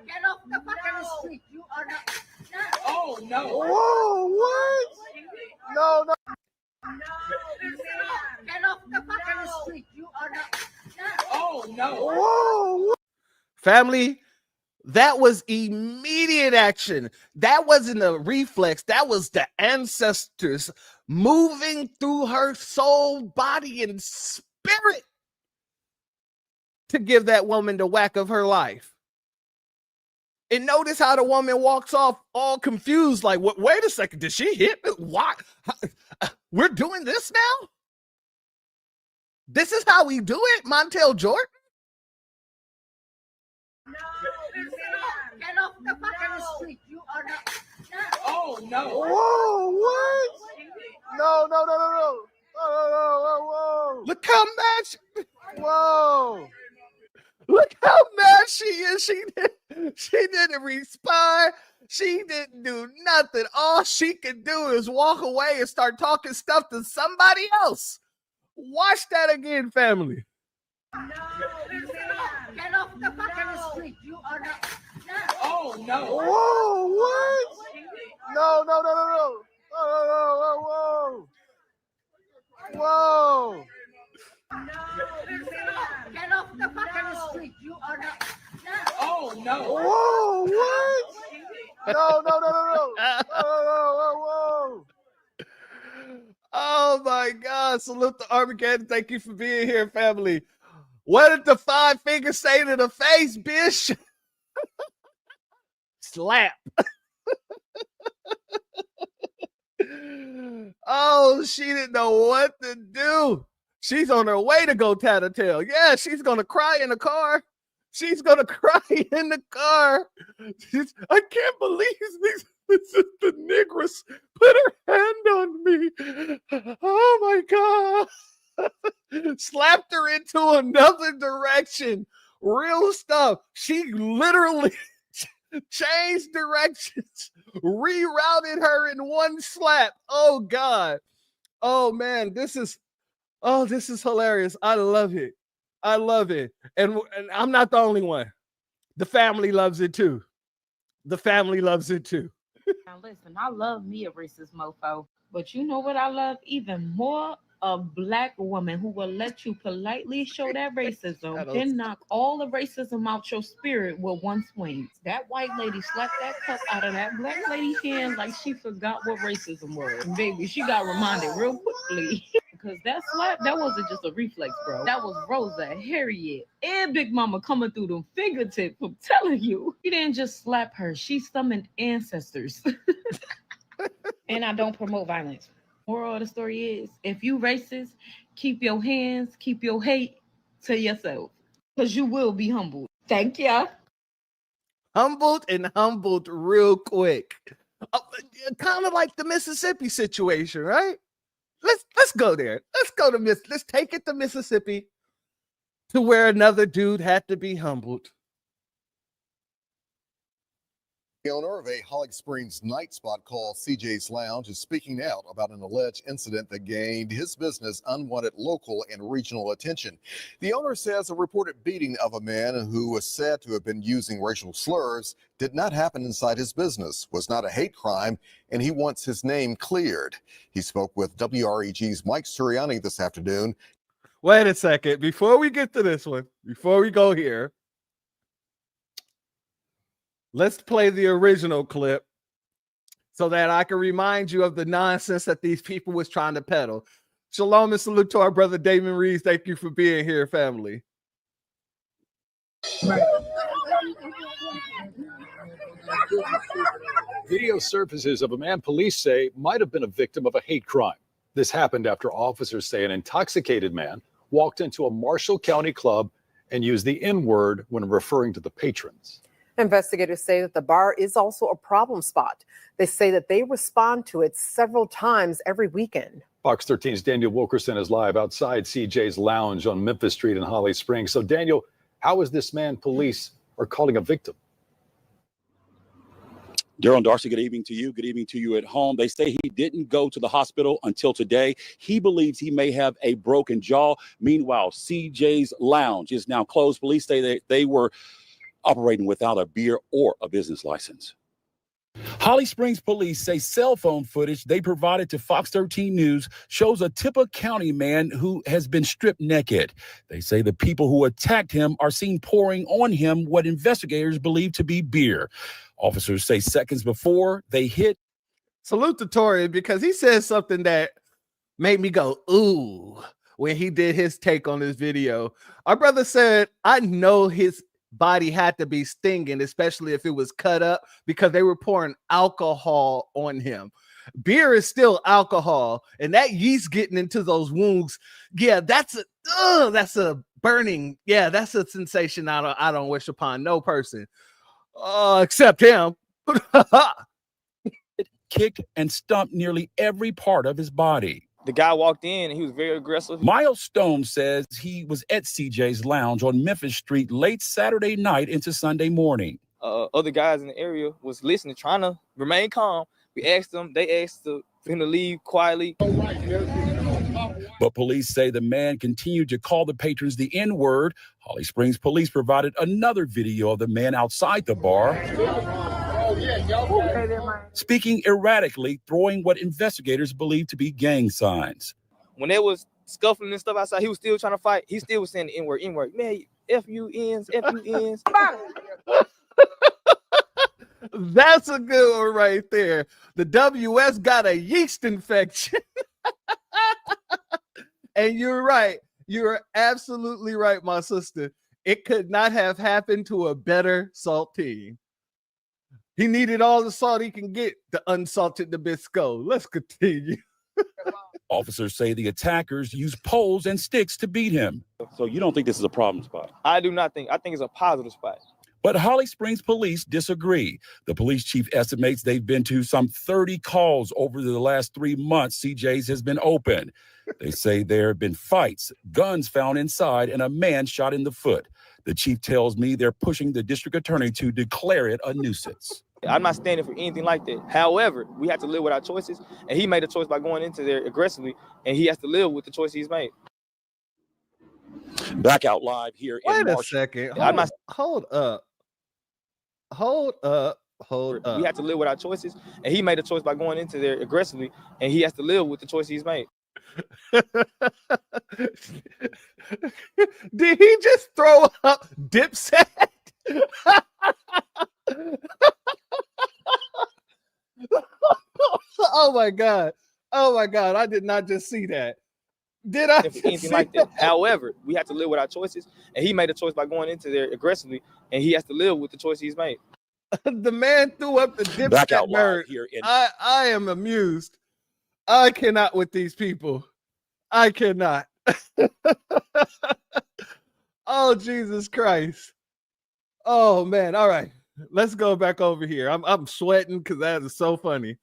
Speaker 12: Get off the fucking street. You are not.
Speaker 2: Oh, no. Whoa, what? No, no.
Speaker 12: Get off the fucking street. You are not.
Speaker 2: Oh, no. Whoa. Family, that was immediate action. That wasn't a reflex. That was the ancestors moving through her soul, body, and spirit to give that woman the whack of her life. And notice how the woman walks off all confused, like, wait a second, did she hit me? Why? We're doing this now? This is how we do it, Montel Jordan?
Speaker 12: No, get off the fucking street. You are not.
Speaker 2: Oh, no. Whoa, what? No, no, no, no, no. Whoa. Look how mad she, whoa. Look how mad she is. She didn't respond. She didn't do nothing. All she could do is walk away and start talking stuff to somebody else. Watch that again, family.
Speaker 12: No, get off the fucking street. You are not.
Speaker 2: Oh, no. Whoa, what? No, no, no, no, no. Whoa. Whoa.
Speaker 12: No, get off the fucking street. You are not.
Speaker 2: Oh, no. Whoa, what? No, no, no, no, no. Whoa. Oh, my God. Salute to Armageddon. Thank you for being here, family. What did the 5 fingers say to the face, bitch? Slap. Oh, she didn't know what to do. She's on her way to go tattletale. Yeah, she's going to cry in the car. She's going to cry in the car. I can't believe this is the negress put her hand on me. Oh, my God. Slapped her into another direction. Real stuff. She literally changed directions, rerouted her in one slap. Oh, God. Oh, man, this is hilarious. I love it. I love it. And I'm not the only one. The family loves it too. The family loves it too.
Speaker 13: Now listen, I love me a racist mofo, but you know what I love even more? A black woman who will let you politely show that racism, then knock all the racism out your spirit with one swing. That white lady slapped that cup out of that black lady's hand like she forgot what racism was. Baby, she got reminded real quickly. Because that slap, that wasn't just a reflex, bro. That was Rosa, Harriet, and Big Mama coming through them fingertips. I'm telling you. She didn't just slap her. She summoned ancestors. And I don't promote violence. Moral of the story is, if you racist, keep your hands, keep your hate to yourself. Because you will be humbled. Thank ya.
Speaker 2: Humbled real quick. Kind of like the Mississippi situation, right? Let's go there. Let's take it to Mississippi, to where another dude had to be humbled.
Speaker 14: The owner of a Holly Springs night spot called CJ's Lounge is speaking out about an alleged incident that gained his business unwanted local and regional attention. The owner says a reported beating of a man who was said to have been using racial slurs did not happen inside his business, was not a hate crime, and he wants his name cleared. He spoke with WREG's Mike Suriani this afternoon.
Speaker 2: Wait a second. Before we get to this one, before we go here, let's play the original clip so that I can remind you of the nonsense that these people was trying to peddle. Shalom and salute to our brother Damon Reeves. Thank you for being here, family.
Speaker 15: Video surfaces of a man police say might have been a victim of a hate crime. This happened after officers say an intoxicated man walked into a Marshall County club and used the N-word when referring to the patrons.
Speaker 16: Investigators say that the bar is also a problem spot. They say that they respond to it several times every weekend.
Speaker 15: Fox 13's Daniel Wilkerson is live outside CJ's Lounge on Memphis Street in Holly Springs. So, Daniel, how is this man police are calling a victim?
Speaker 17: Daryl and Darcy, good evening to you. Good evening to you at home. They say he didn't go to the hospital until today. He believes he may have a broken jaw. Meanwhile, CJ's Lounge is now closed. Police say that they were operating without a beer or a business license. Holly Springs police say cell phone footage they provided to Fox 13 News shows a Tippah County man who has been stripped naked. They say the people who attacked him are seen pouring on him what investigators believe to be beer. Officers say seconds before they hit.
Speaker 2: Salute to Tory because he said something that made me go, ooh, when he did his take on this video. Our brother said, I know his body had to be stinging, especially if it was cut up, because they were pouring alcohol on him. Beer is still alcohol, and that yeast getting into those wounds, yeah, that's a burning, yeah, that's a sensation I don't wish upon no person, except him.
Speaker 17: Kicked and stumped nearly every part of his body.
Speaker 18: The guy walked in and he was very aggressive.
Speaker 17: Miles Stone says he was at CJ's Lounge on Memphis Street late Saturday night into Sunday morning.
Speaker 18: Other guys in the area was listening, trying to remain calm. We asked them, they asked him to leave quietly.
Speaker 17: But police say the man continued to call the patrons the N-word. Holly Springs police provided another video of the man outside the bar, speaking erratically, throwing what investigators believe to be gang signs.
Speaker 18: When they was scuffling and stuff outside, he was still trying to fight. He still was saying the N-word, N-word. Man, F-U-Ns, F-U-Ns.
Speaker 2: That's a good one right there. The WS got a yeast infection. And you're right. You're absolutely right, my sister. It could not have happened to a better saltine. He needed all the salt he can get, the unsalted Nabisco. Let's continue.
Speaker 17: Officers say the attackers used poles and sticks to beat him. So you don't think this is a problem spot?
Speaker 18: I do not think. I think it's a positive spot.
Speaker 17: But Holly Springs police disagree. The police chief estimates they've been to some 30 calls over the last 3 months CJ's has been open. They say there have been fights, guns found inside, and a man shot in the foot. The chief tells me they're pushing the district attorney to declare it a nuisance.
Speaker 18: I'm not standing for anything like that. However, we have to live with our choices, and he made a choice by going into there aggressively, and he has to live with the choice he's made.
Speaker 17: Back out live here in
Speaker 2: Wait
Speaker 17: Marshall.
Speaker 2: a second. Hold up. We
Speaker 18: have to live with our choices, and he made a choice by going into there aggressively, and he has to live with the choice he's made.
Speaker 2: Did he just throw up Dipset? Oh my God. Oh my God. I did not just see that. Did I?
Speaker 18: Anything like that. However, we have to live with our choices, and he made a choice by going into there aggressively, and he has to live with the choice he's made.
Speaker 2: The man threw up the Dipset
Speaker 17: Back out live
Speaker 2: bird.
Speaker 17: here in
Speaker 2: I am amused. I cannot with these people. I cannot. Oh, Jesus Christ. Oh, man. All right. Let's go back over here. I'm sweating because that is so funny.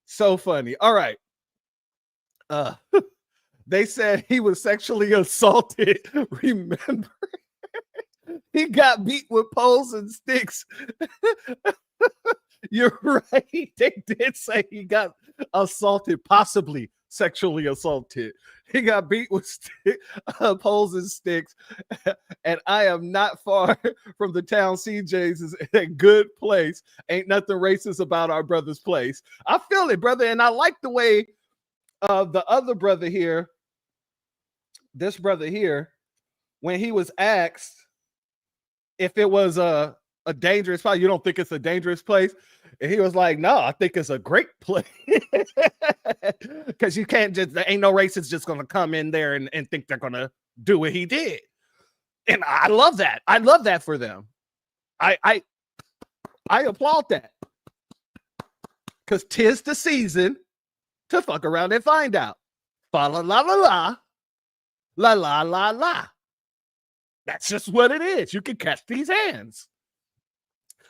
Speaker 2: So funny. All right. They said he was sexually assaulted. Remember? He got beat with poles and sticks. You're right. They did say he got assaulted, possibly sexually assaulted. He got beat with poles and sticks. And I am not far from the town. CJ's is a good place. Ain't nothing racist about our brother's place. I feel it, brother. And I like the way the other brother here, this brother here, when he was asked if it was a dangerous place, you don't think it's a dangerous place? And he was like, no, I think it's a great place. Because you can't just, there ain't no racist just going to come in there and think they're going to do what he did. And I love that. I love that for them. I applaud that. Because 'tis the season to fuck around and find out. Fa la la la la. La la la la. That's just what it is. You can catch these hands.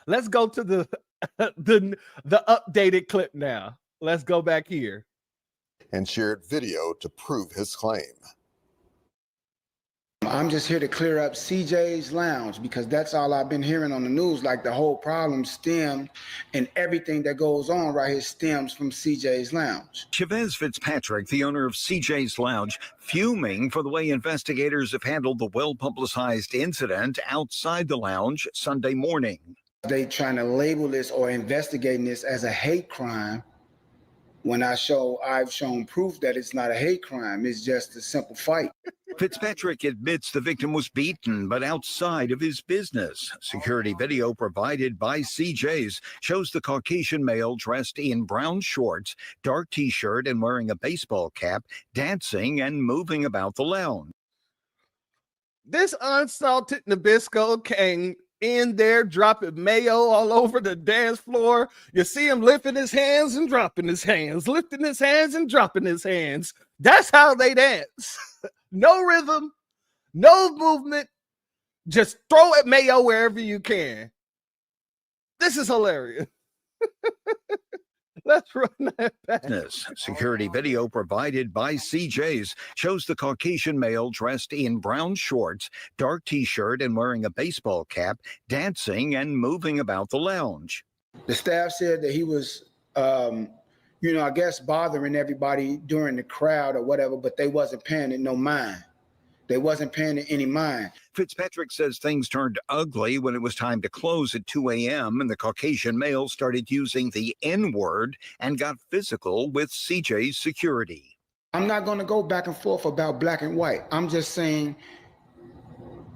Speaker 2: Let's go to the updated clip now. Let's go back here.
Speaker 14: And shared video to prove his claim.
Speaker 19: I'm just here to clear up CJ's Lounge because that's all I've been hearing on the news. Like the whole problem stemmed and everything that goes on right here stems from CJ's Lounge.
Speaker 20: Chavez Fitzpatrick, the owner of CJ's Lounge, fuming for the way investigators have handled the well-publicized incident outside the lounge Sunday morning.
Speaker 19: They trying to label this or investigating this as a hate crime when I've shown proof that it's not a hate crime. It's just a simple fight.
Speaker 20: Fitzpatrick admits the victim was beaten, but outside of his business. Security video provided by CJ's shows the Caucasian male dressed in brown shorts, dark t-shirt, and wearing a baseball cap, dancing and moving about the lounge.
Speaker 2: This unsalted Nabisco came in there dropping mayo all over the dance floor. You see him lifting his hands and dropping his hands, lifting his hands and dropping his hands. That's how they dance. No rhythm, no movement. Just throw it mayo wherever you can. This is hilarious. Let's run that back.
Speaker 20: Security video provided by CJ's shows the Caucasian male dressed in brown shorts, dark t-shirt, and wearing a baseball cap, dancing and moving about the lounge.
Speaker 19: The staff said that he was, I guess bothering everybody during the crowd or whatever, but they wasn't paying it no mind. They wasn't paying it any mind.
Speaker 20: Fitzpatrick says things turned ugly when it was time to close at 2 a.m. and the Caucasian male started using the N-word and got physical with CJ's security.
Speaker 19: I'm not going to go back and forth about black and white. I'm just saying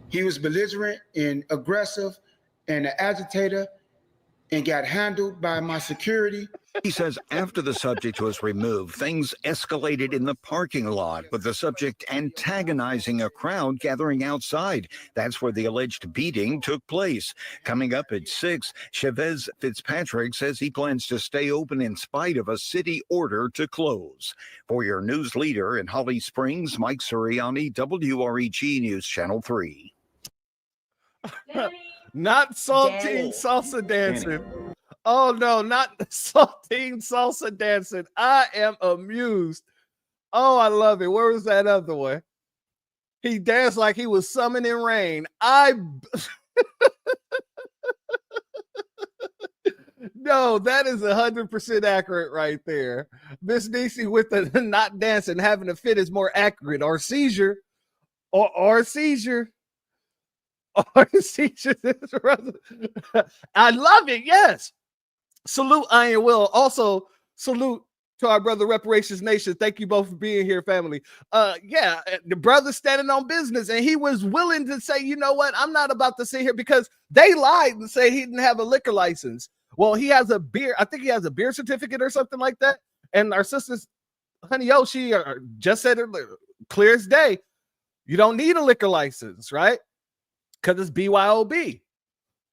Speaker 19: he was belligerent and aggressive and an agitator and got handled by my security.
Speaker 20: He says after the subject was removed, things escalated in the parking lot, with the subject antagonizing a crowd gathering outside. That's where the alleged beating took place. Coming up at 6, Chavez Fitzpatrick says he plans to stay open in spite of a city order to close. For your news leader in Holly Springs, Mike Suriani, WREG News Channel 3.
Speaker 2: Not saltine salsa dancing. Oh no, not saltine salsa dancing. I am amused. Oh, I love it. Where was that other one? He danced like he was summoning rain. No, that is 100% accurate right there. Miss Niecy with the not dancing, having a fit is more accurate. Or seizure. Or seizure. Or seizure. I love it. Yes. Salute Iron Will. Also, salute to our brother Reparations Nation. Thank you both for being here, family. Yeah, the brother standing on business, and he was willing to say, you know what, I'm not about to sit here, because they lied and say he didn't have a liquor license. Well, he has a beer. I think he has a beer certificate or something like that. And our sisters, Honey Yoshi, just said it clear as day. You don't need a liquor license, right? Because it's BYOB.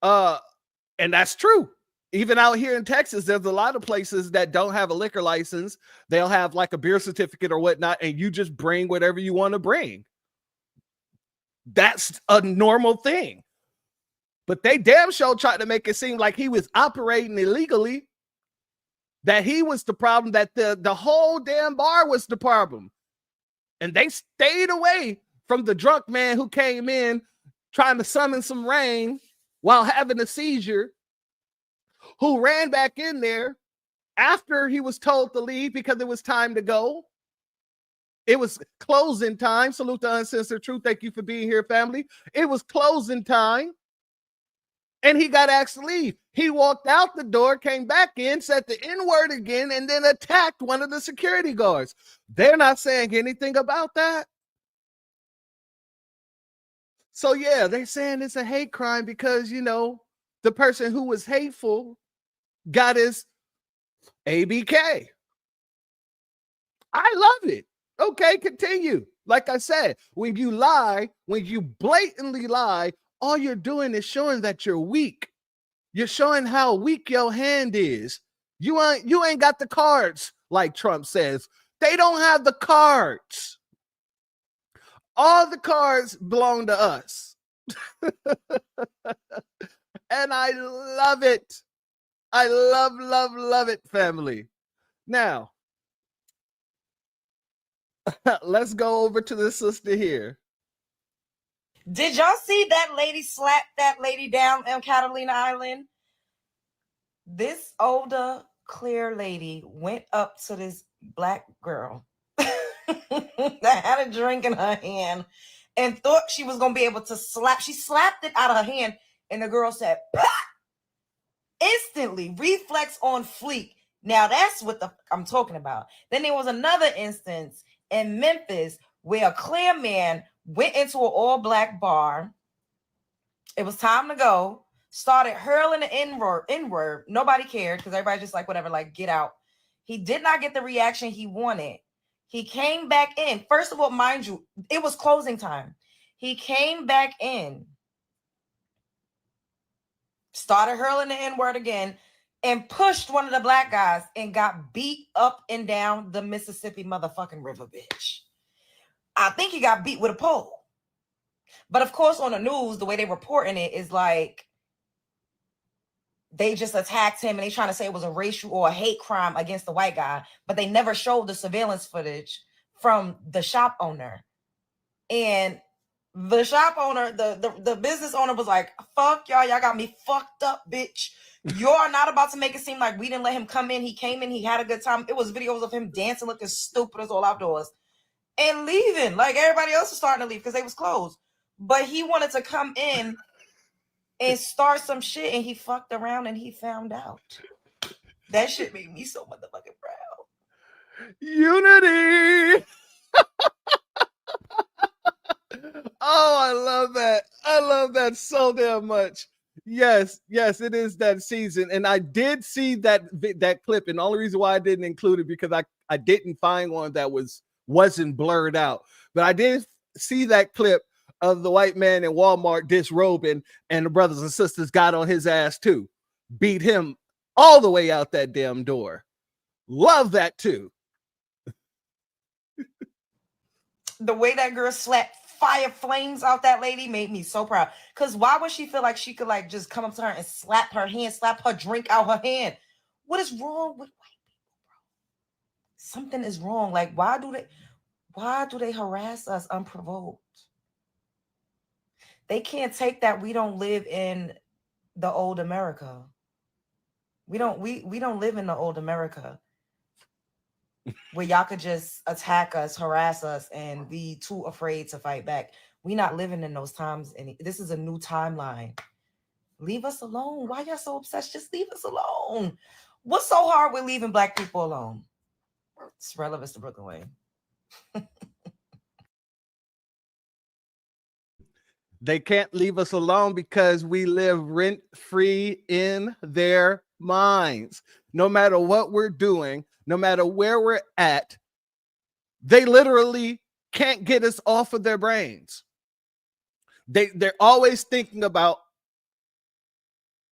Speaker 2: And that's true. Even out here in Texas, there's a lot of places that don't have a liquor license. They'll have like a beer certificate or whatnot, and you just bring whatever you want to bring. That's a normal thing. But they damn sure tried to make it seem like he was operating illegally, that he was the problem, that the whole damn bar was the problem. And they stayed away from the drunk man who came in trying to summon some rain while having a seizure, who ran back in there after he was told to leave because it was time to go. It was closing time. Salute to Uncensored Truth. Thank you for being here, family. It was closing time, and he got asked to leave. He walked out the door, came back in, said the N-word again, and then attacked one of the security guards. They're not saying anything about that. So yeah, they're saying it's a hate crime because, you know, the person who was hateful got his ABK. I love it. Okay, continue. Like I said, when you lie, when you blatantly lie, all you're doing is showing that you're weak. You're showing how weak your hand is. You ain't got the cards, like Trump says. They don't have the cards. All the cards belong to us. And I love it. I love it, family. Now, let's go over to the sister here.
Speaker 21: Did y'all see that lady slap that lady down on Catalina Island? This older, clear lady went up to this black girl that had a drink in her hand and thought she was going to be able to slap. She slapped it out of her hand, and the girl said, "Pah!" Instantly, reflex on fleek. Now, that's what I'm talking about. Then there was another instance in Memphis where a clear man went into an all-black bar. It was time to go. Started hurling the N-word. Nobody cared because everybody just like, whatever, like, get out. He did not get the reaction he wanted. He came back in. First of all, mind you, it was closing time. He came back in, started hurling the N-word again, and pushed one of the black guys and got beat up and down the Mississippi motherfucking river, bitch. I think he got beat with a pole. But of course, on the news, the way they reporting it is like they just attacked him and they trying to say it was a racial or a hate crime against the white guy, but they never showed the surveillance footage from the shop owner. And the shop owner, the business owner was like, fuck y'all got me fucked up, bitch. You're not about to make it seem like we didn't let him come in. He came in, he had a good time. It was videos of him dancing, looking stupid as all outdoors and leaving. Like everybody else was starting to leave because they was closed. But he wanted to come in and start some shit, and he fucked around and he found out. That shit made me so motherfucking proud.
Speaker 2: Unity. Oh, I love that. I love that so damn much. Yes, it is that season. And I did see that clip, and the only reason why I didn't include it because I didn't find one that wasn't blurred out. But I did see that clip of the white man in Walmart disrobing, and the brothers and sisters got on his ass too. Beat him all the way out that damn door. Love that too.
Speaker 21: The way that girl slapped fire flames out that lady made me so proud. Because why would she feel like she could like just come up to her and slap her hand, slap her drink out her hand? What is wrong with white people, bro? Something is wrong. Like, why do they harass us unprovoked? They can't take that we don't live in the old America. We don't live in the old America where y'all could just attack us, harass us, and be too afraid to fight back. We not living in those times, and this is a new timeline. Leave us alone. Why y'all so obsessed? Just leave us alone. What's so hard with leaving black people alone? It's relevant to Brooklyn Way.
Speaker 2: They can't leave us alone because we live rent-free in their minds. No matter what we're doing, no matter where we're at, they literally can't get us off of their brains. They're always thinking about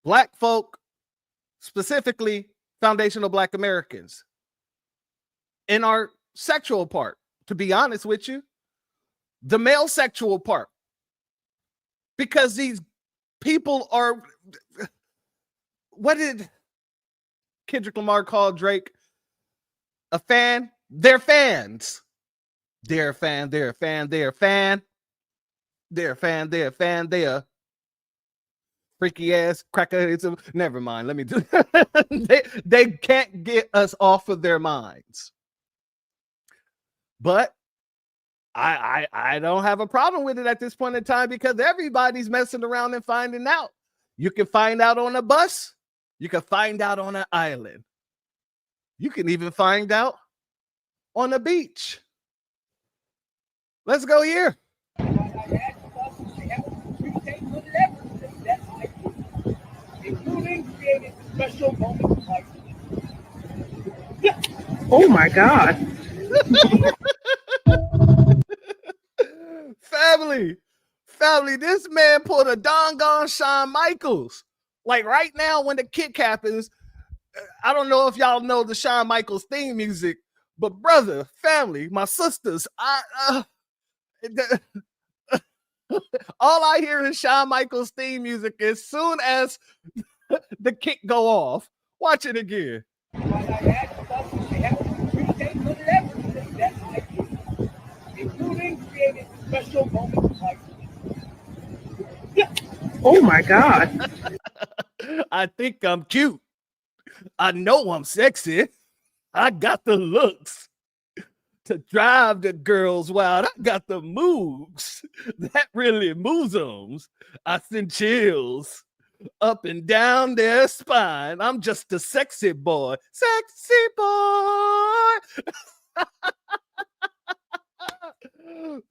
Speaker 2: black folk, specifically foundational black Americans, in our sexual part, to be honest with you, the male sexual part. Because these people are, what did Kendrick Lamar call Drake? A fan? They're fans. They're a fan. They're a fan. They're a fan. They're a fan. They're a fan. They're a freaky ass cracker. Never mind. Let me do they can't get us off of their minds. But I don't have a problem with it at this point in time because everybody's messing around and finding out. You can find out on a bus. You can find out on an island. You can even find out on the beach. Let's go here.
Speaker 12: special moment like
Speaker 8: Oh my God.
Speaker 2: Family, this man pulled a doggone Shawn Michaels. Like right now, when the kick happens, I don't know if y'all know the Shawn Michaels theme music, but brother, family, my sisters, all I hear is Shawn Michaels theme music as soon as the kick go off. Watch it again.
Speaker 12: including creating special moments like
Speaker 8: Oh my God.
Speaker 2: I think I'm cute. I know I'm sexy. I got the looks to drive the girls wild. I got the moves that really moves them. I send chills up and down their spine. I'm just a sexy boy. Sexy boy.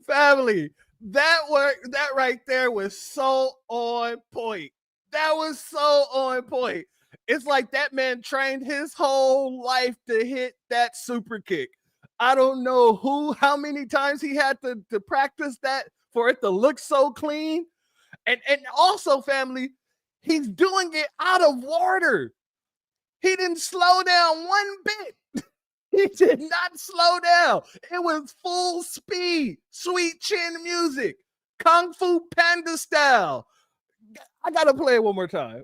Speaker 2: Family, that right there was so on point. That was so on point. It's like that man trained his whole life to hit that super kick. I don't know how many times he had to practice that for it to look so clean. And also, family, he's doing it out of water. He didn't slow down one bit. He did not slow down. It was full speed, sweet chin music, Kung Fu Panda style. I gotta play it one more time.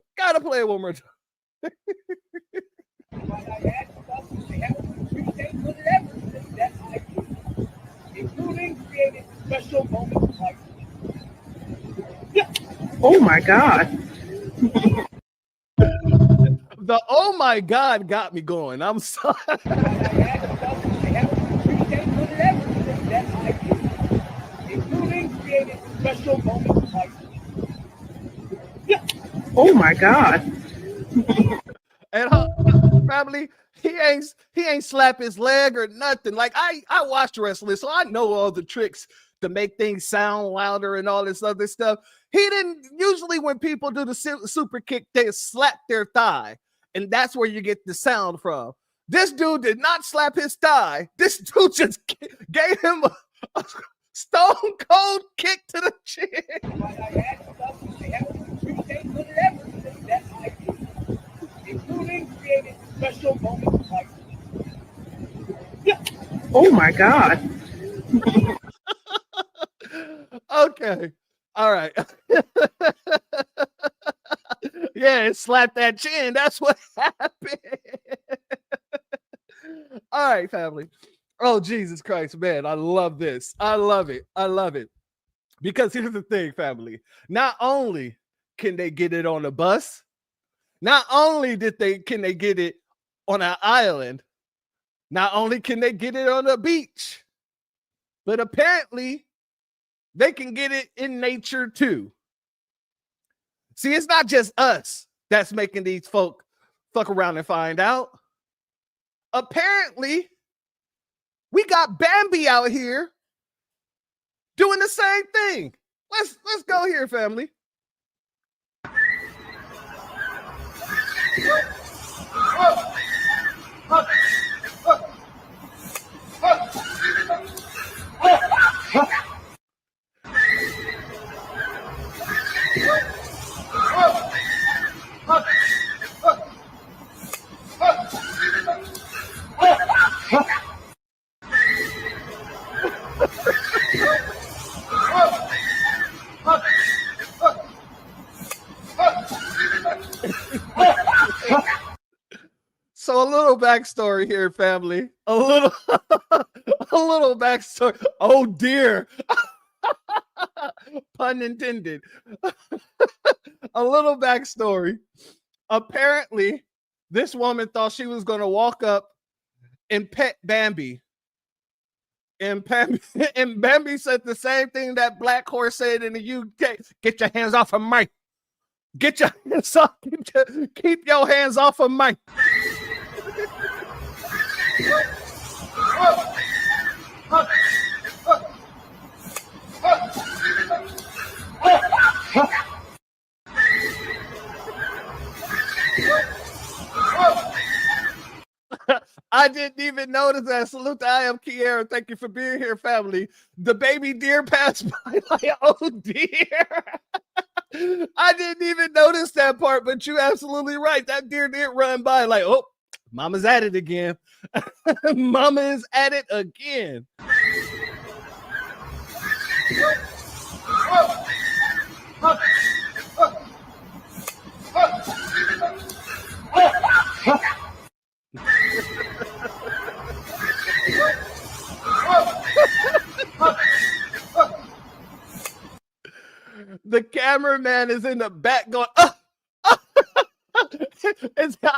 Speaker 12: including creating special moments like
Speaker 8: Oh my God.
Speaker 2: The oh my God got me going. I'm sorry.
Speaker 12: including creating special moments like
Speaker 8: Oh my God.
Speaker 2: And family, he ain't slap his leg or nothing. Like I watched wrestling, so I know all the tricks to make things sound louder and all this other stuff. He didn't. Usually when people do the super kick, they slap their thigh, and that's where you get the sound from. This dude did not slap his thigh. This dude just gave him a stone cold kick to the chin.
Speaker 12: including creating special moments like
Speaker 8: Oh my God.
Speaker 2: Okay. All right. Yeah, it slapped that chin. That's what happened. All right, family. Oh, Jesus Christ, man. I love this. I love it. Because here's the thing, family. Not only can they get it on a bus, not only can they get it on an island, not only can they get it on a beach, but apparently they can get it in nature too. See, it's not just us that's making these folk fuck around and find out. Apparently, we got Bambi out here doing the same thing. Let's go here, family. So a little backstory here, family. A little backstory. Oh dear. Pun intended. A little backstory. Apparently, this woman thought she was going to walk up and pet Bambi. And Bambi said the same thing that Black Horse said in the UK. Get your hands off of Mike. Get your hands off. Keep your hands off of Mike. I didn't even notice that. Salute to I am Kiera. Thank you for being here, family. The baby deer passed by like, oh dear. I didn't even notice that part, but you're absolutely right. That deer did run by like, oh, mama's at it again. Mama is at it again. The cameraman is in the back going, I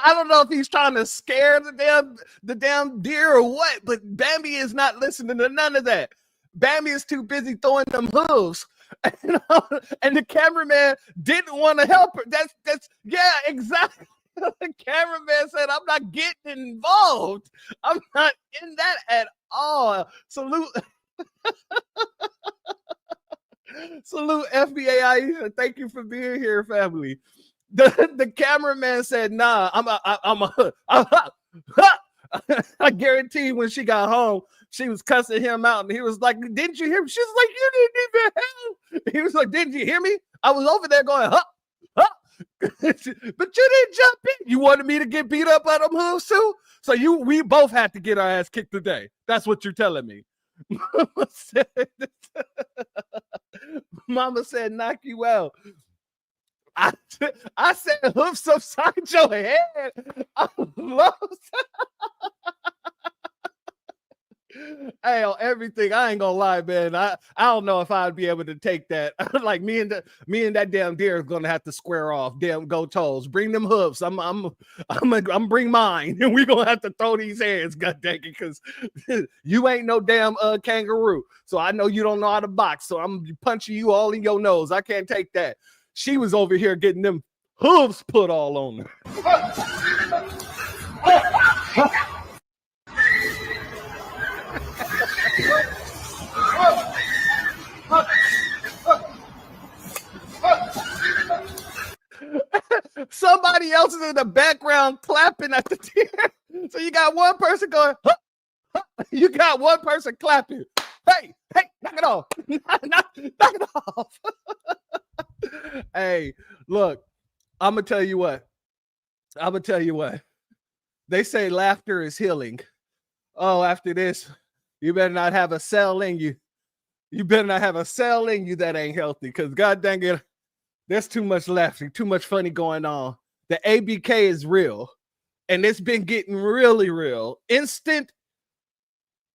Speaker 2: don't know if he's trying to scare the damn deer or what, but Bambi is not listening to none of that. Bambi is too busy throwing them hooves. And the cameraman didn't want to help her. That's yeah, exactly. The cameraman said, I'm not getting involved. I'm not in that at all. Salute. Salute FBA Aisha. Thank you for being here, family. The cameraman said, nah, I guarantee when she got home, she was cussing him out. And he was like, didn't you hear me? She's like, you didn't even help. He was like, didn't you hear me? I was over there going, huh? But you didn't jump in. You wanted me to get beat up by them hooves too? So we both had to get our ass kicked today. That's what you're telling me. Mama said, knock you out. I said, hoofs upside your head. I love Hey, on everything, I ain't gonna lie, man. I don't know if I'd be able to take that. Like me and that damn deer is gonna have to square off. Damn, go toes. Bring them hoofs. I'm bring mine, and we gonna have to throw these hands. God dang it, because you ain't no damn kangaroo. So I know you don't know how to box. So I'm punching you all in your nose. I can't take that. She was over here getting them hooves put all on her. Somebody else is in the background clapping at the deer. So you got one person going, huh, huh. You got one person clapping. Hey, knock it off. knock it off. Hey, look, I'm going to tell you what. They say laughter is healing. Oh, after this, you better not have a cell in you. You better not have a cell in you that ain't healthy, because God dang it, there's too much laughing, too much funny going on. The ABK is real, and it's been getting really real. Instant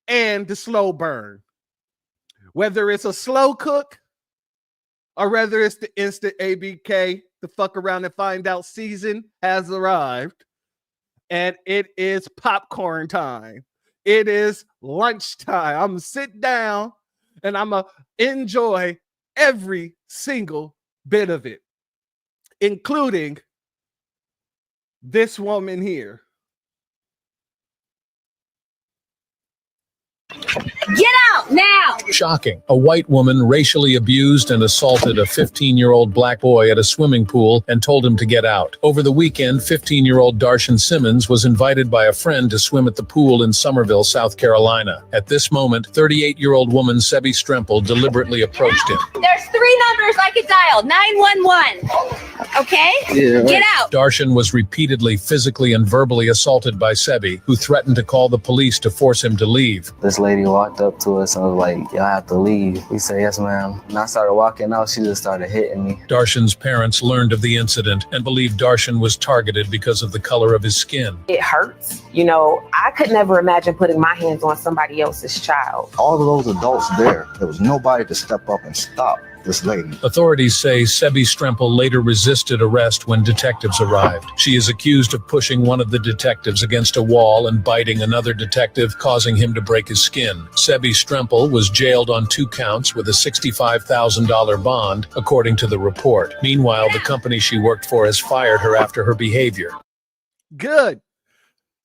Speaker 2: and the slow burn. Whether it's a slow cook or whether it's the instant ABK, the fuck around and find out season has arrived. And it is popcorn time. It is lunchtime. I'm going to sit down and I'm going to enjoy every single bit of it, including this woman here.
Speaker 12: Get out now!
Speaker 6: Shocking. A white woman racially abused and assaulted a 15-year-old black boy at a swimming pool and told him to get out. Over the weekend, 15-year-old Darshan Simmons was invited by a friend to swim at the pool in Somerville, South Carolina. At this moment, 38-year-old woman Sebie Stremple deliberately approached him.
Speaker 12: There's 3 numbers I could dial. 911. Okay? Yeah. Get out.
Speaker 6: Darshan was repeatedly physically and verbally assaulted by Sebie, who threatened to call the police to force him to leave.
Speaker 22: This lady walked up to us and was like, y'all have to leave. We said, yes, ma'am. And I started walking out. She just started hitting me.
Speaker 6: Darshan's parents learned of the incident and believed Darshan was targeted because of the color of his skin.
Speaker 23: It hurts. You know, I could never imagine putting my hands on somebody else's child.
Speaker 24: All of those adults there was nobody to step up and stop this lady.
Speaker 6: Authorities say Sebie Stremple later resisted arrest when detectives arrived. She is accused of pushing one of the detectives against a wall and biting another detective, causing him to break his skin. Sebie Stremple was jailed on 2 counts with a $65,000 bond, according to the report. Meanwhile, the company she worked for has fired her after her behavior.
Speaker 2: Good.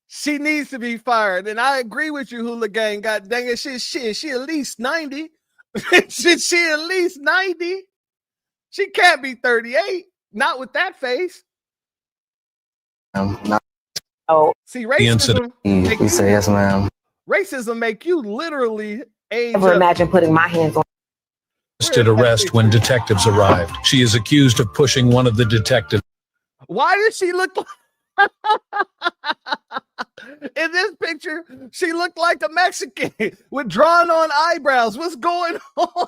Speaker 2: She needs to be fired. And I agree with you, Hula Gang. God dang it, she at least 90. she at least 90. She can't be 38. Not with that face.
Speaker 23: Oh,
Speaker 2: see, racism.
Speaker 22: We say yes, ma'am.
Speaker 2: Racism make you literally age
Speaker 23: never
Speaker 2: up.
Speaker 23: imagine putting my hands on.
Speaker 6: Resisted arrest when detectives arrived. She is accused of pushing one of the detectives.
Speaker 2: Why does she look like in this picture? She looked like a Mexican with drawn on eyebrows. What's going on?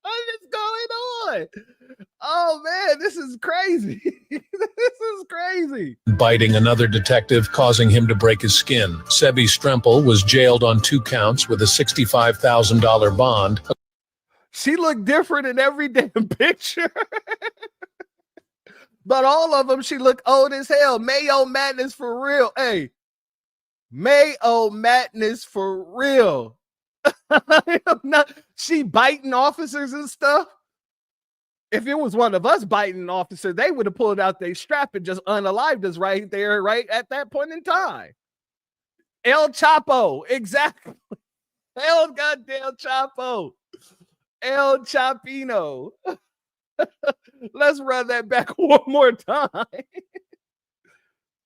Speaker 2: What is going on? Oh man, this is crazy. This is crazy.
Speaker 6: Biting another detective, causing him to break his skin. Sebie Stremple was jailed on 2 counts with a $65,000 bond.
Speaker 2: She looked different in every damn picture. But all of them, she looked old as hell. Mayo Madness for real. Hey, Mayo Madness for real. She biting officers and stuff. If it was one of us biting an officer, they would have pulled out their strap and just unalived us right there, right at that point in time. El Chapo, exactly. El goddamn Chapo. El Chapino. Let's run that back one more time.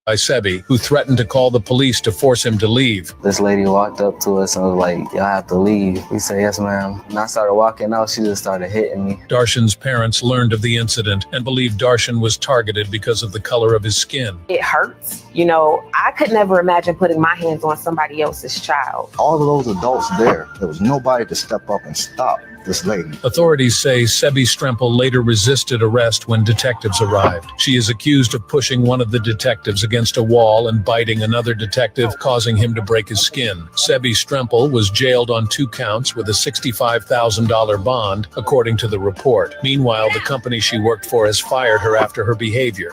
Speaker 6: By Sebie, who threatened to call the police to force him to leave.
Speaker 22: This lady walked up to us and was like, y'all have to leave. We said, yes, ma'am. And I started walking out. She just started hitting me.
Speaker 6: Darshan's parents learned of the incident and believed Darshan was targeted because of the color of his skin.
Speaker 23: It hurts. You know, I could never imagine putting my hands on somebody else's child.
Speaker 24: All of those adults there was nobody to step up and stop this lady.
Speaker 6: Authorities say Sebie Stremple later resisted arrest when detectives arrived. She is accused of pushing one of the detectives against a wall and biting another detective, causing him to break his skin. Sebie Stremple was jailed on 2 counts with a $65,000 bond, according to the report. Meanwhile, the company she worked for has fired her after her behavior.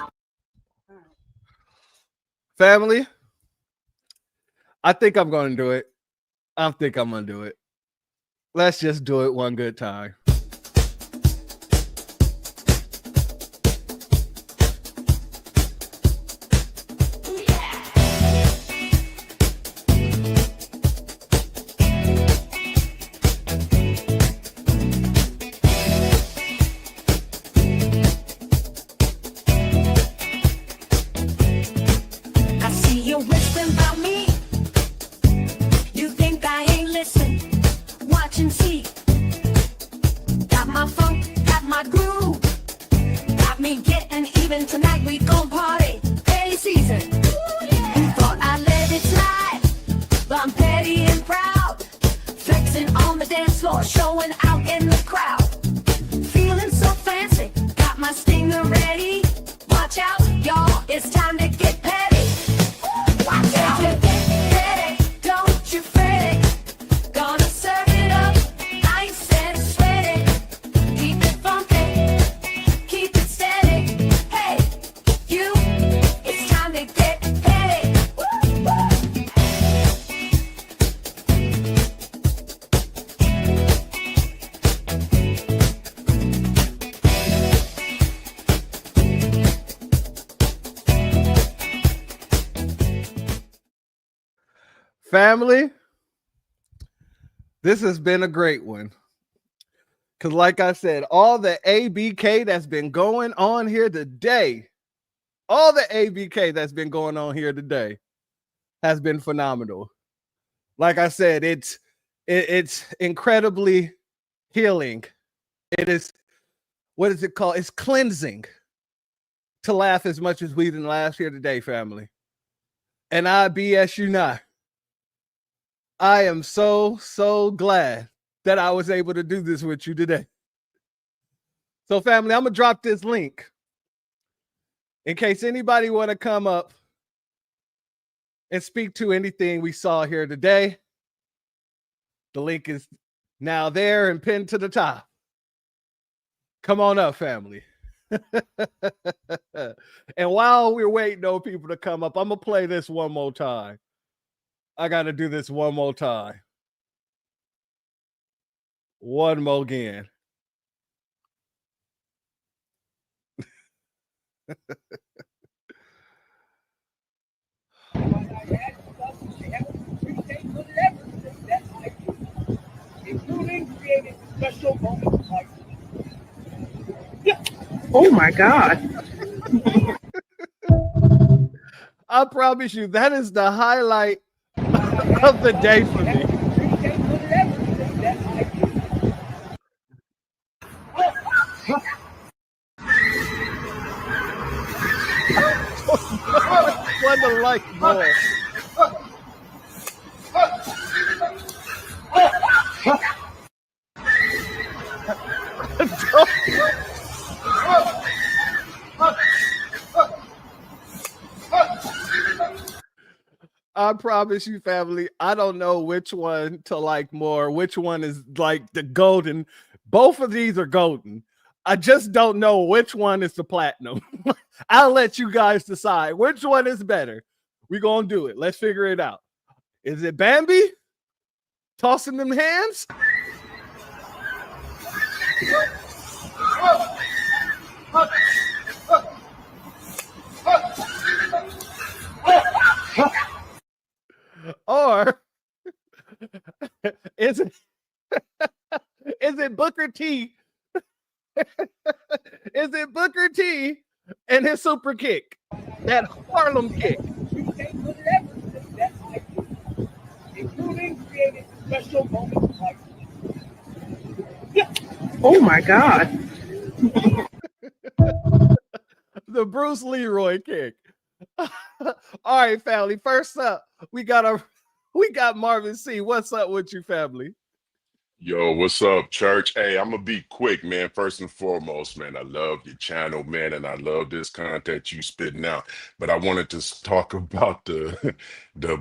Speaker 2: Family, I think I'm going to do it. I think I'm going to do it. Let's just do it one good time.
Speaker 3: I see you whispering about me. You think I ain't listen. Watch and see. Got my funk, got my groove. Got me getting even tonight. We gon' party. Petty season. You thought I let it slide, but I'm petty and proud. Flexing on the dance floor, showing out in the crowd. Feeling so fancy, got my stinger ready. Watch out, y'all, it's time to get petty. Watch out. Get petty, don't you fret it. Gonna serve it up, nice and sweaty. Keep it funky, keep it steady. Hey, you, it's time to get petty.
Speaker 2: Family, this has been a great one. Because like I said, all the ABK that's been going on here today, all the ABK that's been going on here today has been phenomenal. Like I said, it's incredibly healing. It is, what is it called? It's cleansing to laugh as much as we didn't laugh here today, family. And I BS you not. I am so glad that I was able to do this with you today. So family, I'm going to drop this link in case anybody want to come up and speak to anything we saw here today. The link is now there and pinned to the top. Come on up, family. And while we're waiting on people to come up, I'm going to play this one more time. I got to do this one more time. One more again.
Speaker 4: Oh my God.
Speaker 2: I promise you, that is the highlight of the day for me. One to like more. I promise you, family, I don't know which one to like more, which one is like the golden. Both of these are golden. I just don't know which one is the platinum. I'll let you guys decide which one is better. We're going to do it. Let's figure it out. Is it Bambi tossing them hands? Or is it Booker T? Is it Booker T and his super kick? That Harlem kick.
Speaker 1: Oh my God.
Speaker 2: The Bruce Leroy kick. All right, family. First up, we got Marvin C. What's up with you, family?
Speaker 4: Yo, what's up, church? Hey, I'm gonna be quick, man. First and foremost, man, I love your channel, man, and I love this content you spitting out. But I wanted to talk about the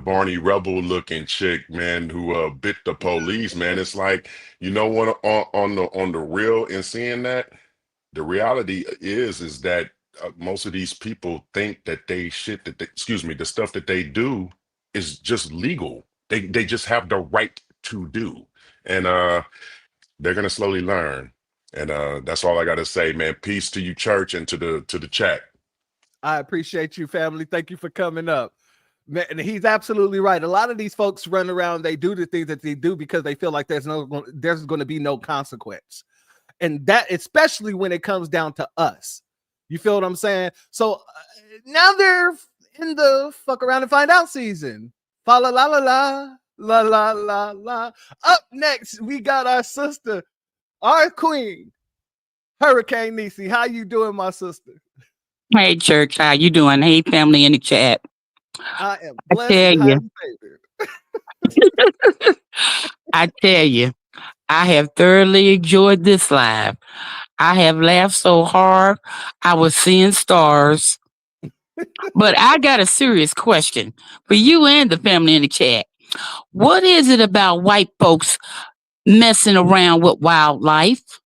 Speaker 4: Barney Rebel looking chick, man, who bit the police, man. It's like, you know what, on the real, and seeing that, the reality is that most of these people think that the stuff that they do is just legal. They just have the right to do. And they're gonna slowly learn. And that's all I gotta say, man. Peace to you, church, and to the chat.
Speaker 2: I appreciate you, family. Thank you for coming up. Man, and he's absolutely right. A lot of these folks run around, they do the things that they do because they feel like there's going to be no consequence. And that, especially when it comes down to us. You feel what I'm saying? So now they're in the fuck around and find out season. Fa la la la la. La la la la. Up next, we got our sister, our queen, Hurricane Niecy. How you doing, my sister?
Speaker 5: Hey, church. How you doing? Hey, family in the chat.
Speaker 2: I am blessed and highly favored.
Speaker 5: I tell you, I have thoroughly enjoyed this live. I have laughed so hard, I was seeing stars. But I got a serious question for you and the family in the chat. What is it about white folks messing around with wildlife?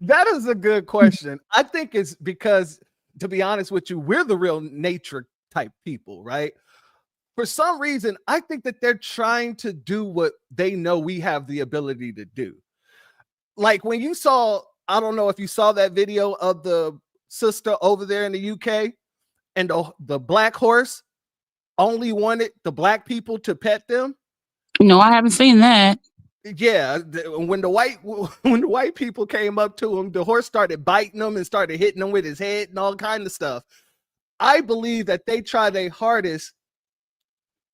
Speaker 2: That is a good question. I think it's because, to be honest with you, we're the real nature type people, right? For some reason, I think that they're trying to do what they know we have the ability to do. Like when you saw, I don't know if you saw that video of the sister over there in the UK and the black horse only wanted the black people to pet them.
Speaker 5: No, I haven't seen that.
Speaker 2: Yeah, when the white people came up to him, the horse started biting him and started hitting him with his head and all kind of stuff. I believe that they try their hardest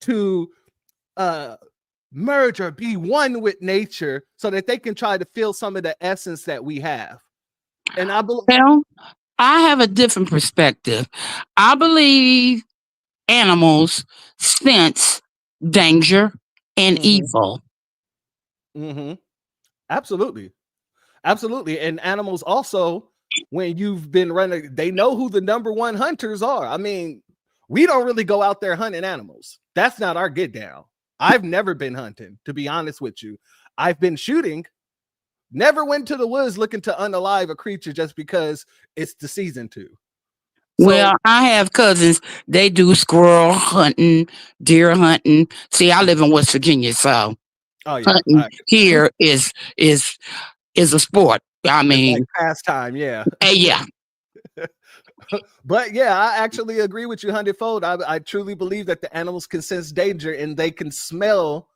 Speaker 2: to merge or be one with nature so that they can try to feel some of the essence that we have. And I believe,
Speaker 5: well, I have a different perspective. I believe animals sense danger and evil.
Speaker 2: Absolutely. And animals also, when you've been running, they know who the number one hunters are. I mean, we don't really go out there hunting animals. That's not our get down. I've never been hunting, to be honest with you. I've been shooting. Never went to the woods looking to unalive a creature just because it's the season to.
Speaker 5: So, well, I have cousins. They do squirrel hunting, deer hunting. See, I live in West Virginia, so hunting here is a sport. I mean,
Speaker 2: like pastime, yeah.
Speaker 5: Yeah.
Speaker 2: But yeah, I actually agree with you 100-fold. I truly believe that the animals can sense danger and they can smell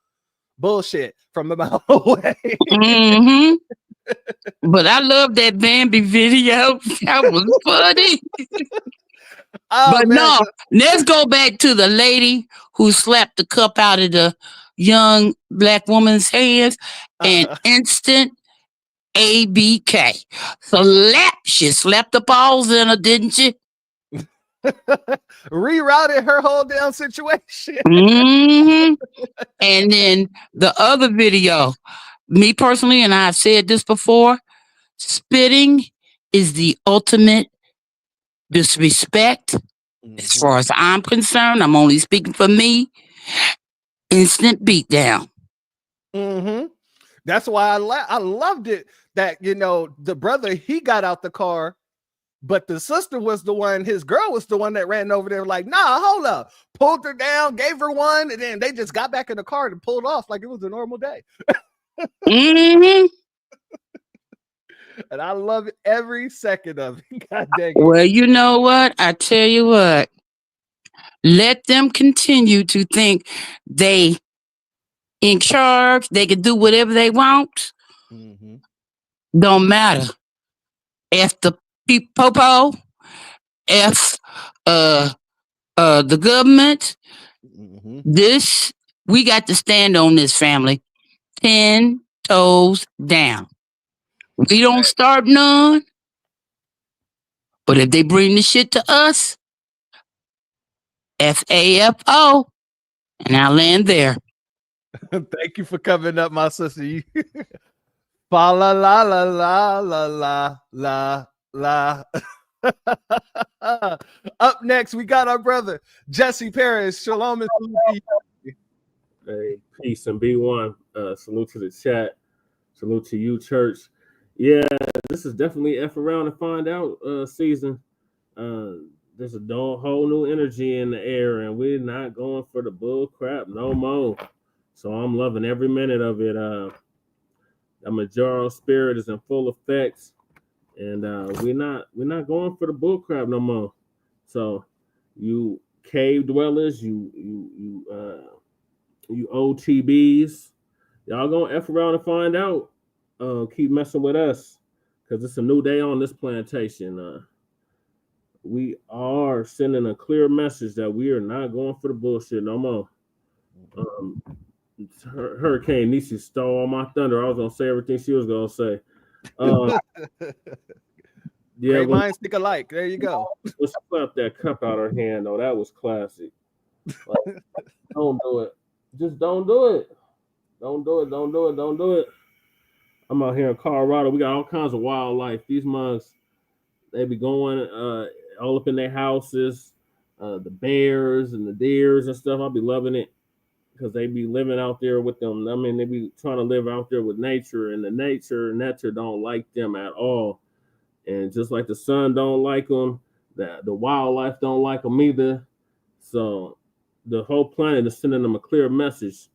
Speaker 2: bullshit from a mile away.
Speaker 5: But I love that Bambi video. That was funny.
Speaker 2: Oh,
Speaker 5: But
Speaker 2: man.
Speaker 5: no, let's go back to the lady who slapped the cup out of the young black woman's hands and instant ABK. She slapped the balls in her, didn't she?
Speaker 2: Rerouted her whole damn situation.
Speaker 5: Mm-hmm. And then the other video, me personally, and I've said this before, spitting is the ultimate disrespect. As far as I'm concerned, I'm only speaking for me. Instant beatdown.
Speaker 2: Mm-hmm. That's why I loved it that, you know, the brother, he got out the car, but the sister was the one, his girl was the one that ran over there like, nah, hold up. Pulled her down, gave her one, and then they just got back in the car and pulled off like it was a normal day.
Speaker 5: Mm-hmm.
Speaker 2: And I love every second of it. God dang it.
Speaker 5: Well, you know what? I tell you what. Let them continue to think they in charge. They can do whatever they want. Don't matter. F the popo, F the government. This we got to stand on this, family. 10 toes down. We don't start none. But if they bring the shit to us, FAFO. And I'll land there.
Speaker 2: Thank you for coming up, my sister. Fa la la la la la la la la. Up next, we got our brother Jesse Paris. Shalom and salute to you.
Speaker 1: Hey, peace and be one. Salute to the chat. Salute to you, church. Yeah, this is definitely F around and find out season. There's a whole new energy in the air, and we're not going for the bull crap no more. So I'm loving every minute of it. The Majoro spirit is in full effect, and we're not going for the bull crap no more. So you cave dwellers, you OTBs, y'all gonna F around and find out. Keep messing with us, because it's a new day on this plantation. We are sending a clear message that we are not going for the bullshit no more. Hurricane Niecy stole all my thunder. I was gonna say everything she was gonna say. Yeah,
Speaker 2: Great minds think alike. There you go.
Speaker 1: Let's slap that cup out her hand, though. That was classic. Like, don't do it. Just don't do it. Don't do it. Don't do it. Don't do it. I'm out here in Colorado. We got all kinds of wildlife. These mugs, they be going all up in their houses. The bears and the deers and stuff. I'll be loving it, because they be living out there with them. I mean, they be trying to live out there with nature, and the nature don't like them at all. And just like the sun don't like them, the wildlife don't like them either. So the whole planet is sending them a clear message.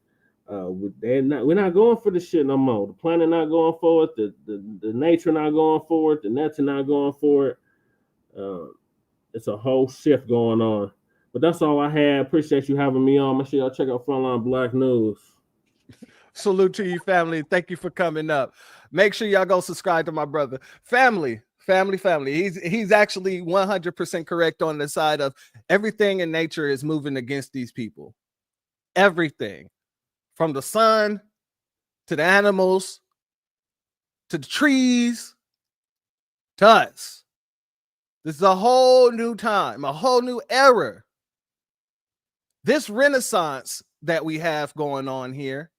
Speaker 1: We're not going for this shit no more. The planet not going for it. The nature not going for it. The nature not going for it. It's a whole shift going on. But that's all I had. Appreciate you having me on. Make sure y'all check out Frontline Black News.
Speaker 2: Salute to you, family. Thank you for coming up. Make sure y'all go subscribe to my brother. Family. He's actually 100% correct on the side of everything in nature is moving against these people. Everything. From the sun to the animals to the trees to us. This is a whole new time, a whole new era. This renaissance that we have going on here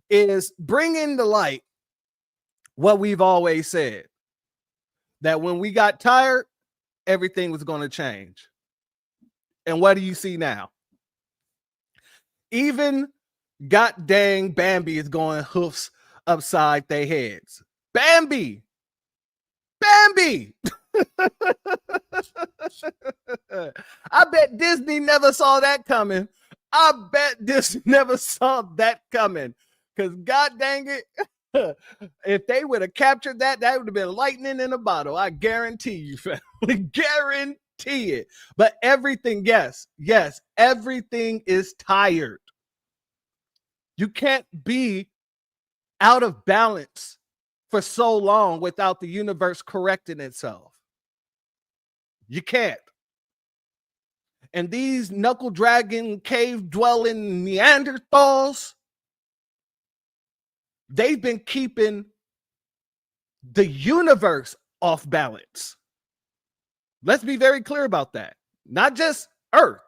Speaker 2: is bringing to light what we've always said, that when we got tired, everything was going to change. And what do you see now? Even god dang Bambi is going hoofs upside their heads. Bambi. I bet Disney never saw that coming. Because god dang it, if they would have captured that, that would have been lightning in a bottle. I guarantee you, family. Guarantee it. But everything, yes, everything is tired. You can't be out of balance for so long without the universe correcting itself. You can't. And these knuckle dragon, cave dwelling Neanderthals, they've been keeping the universe off balance. Let's be very clear about that. Not just Earth.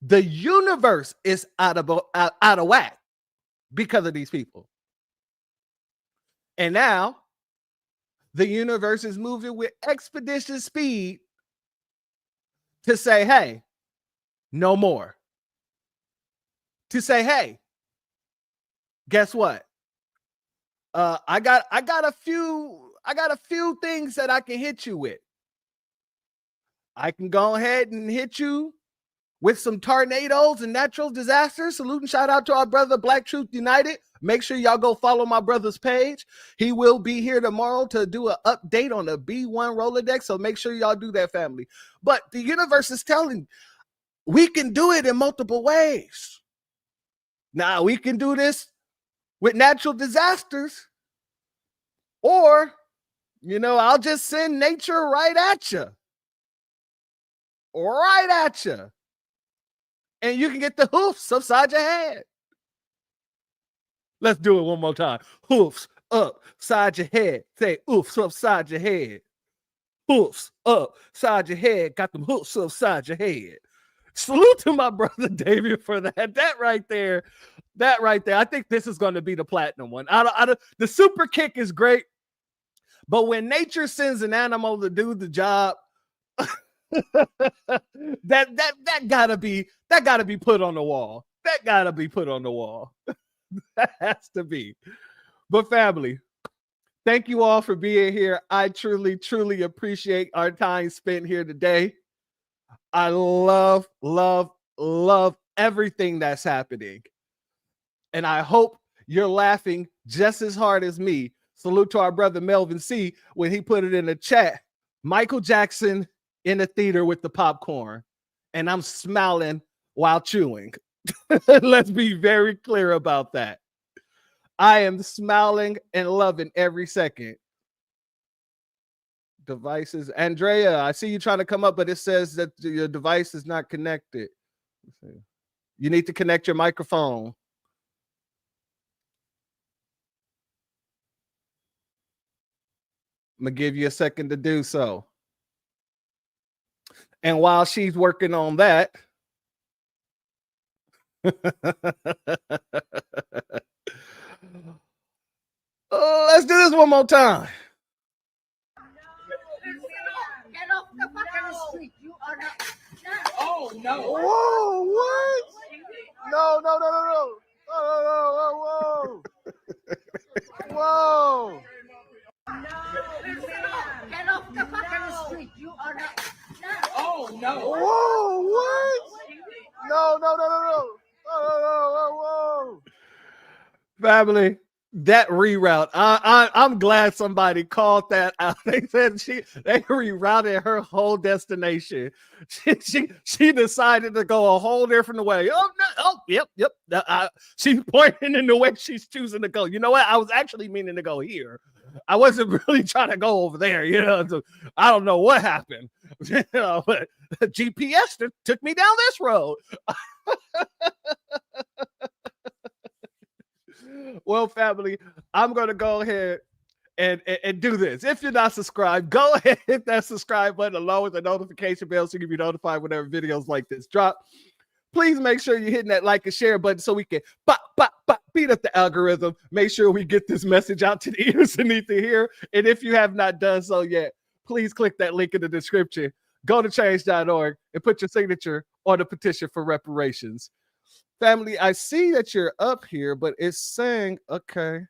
Speaker 2: The universe is out of whack because of these people. And now the universe is moving with expeditious speed to say, hey, no more. To say, hey, guess what? I got a few things that I can hit you with. I can go ahead and hit you with some tornadoes and natural disasters. Salute and shout out to our brother Black Truth United. Make sure y'all go follow my brother's page. He will be here tomorrow to do an update on the B1 Rolodex. So make sure y'all do that, family. But the universe is telling we can do it in multiple ways. Now we can do this with natural disasters, or, you know, I'll just send nature right at you. Right at you. And you can get the hoofs upside your head. Let's do it one more time. Hoofs upside your head. Say hoofs upside your head. Hoofs upside your head. Got them hoofs upside your head. Salute to my brother David for that. That right there. I think this is going to be the platinum one. The super kick is great, but when nature sends an animal to do the job, that gotta be put on the wall. That gotta be put on the wall. That has to be. But family, thank you all for being here. I truly, truly appreciate our time spent here today. I love everything that's happening. And I hope you're laughing just as hard as me. Salute to our brother Melvin C. when he put it in the chat. Michael Jackson in the theater with the popcorn. And I'm smiling while chewing. Let's be very clear about that. I am smiling and loving every second. Devices. Andrea, I see you trying to come up, but it says that your device is not connected. You need to connect your microphone. I'm going to give you a second to do so. And while she's working on that, let's do this one more time.
Speaker 12: Get off the fucking street. You are not. Oh, no.
Speaker 2: Whoa, what? No. Whoa. Whoa.
Speaker 12: Get off the fucking street. You are not. Oh, no.
Speaker 2: Whoa, what? No. Whoa. Family, that reroute. I'm glad somebody called that out. They said they rerouted her whole destination. She decided to go a whole different way. Yep. She's pointing in the way she's choosing to go. You know what? I was actually meaning to go here. I wasn't really trying to go over there, So I don't know what happened, but GPS took me down this road. Well, family, I'm going to go ahead and do this. If you're not subscribed, go ahead and hit that subscribe button along with the notification bell so you can be notified whenever videos like this drop. Please make sure you're hitting that like and share button so we can beat up the algorithm. Make sure we get this message out to the ears that need to hear. And if you have not done so yet, please click that link in the description. Go to change.org and put your signature on the petition for reparations. Family, I see that you're up here, but it's saying, okay.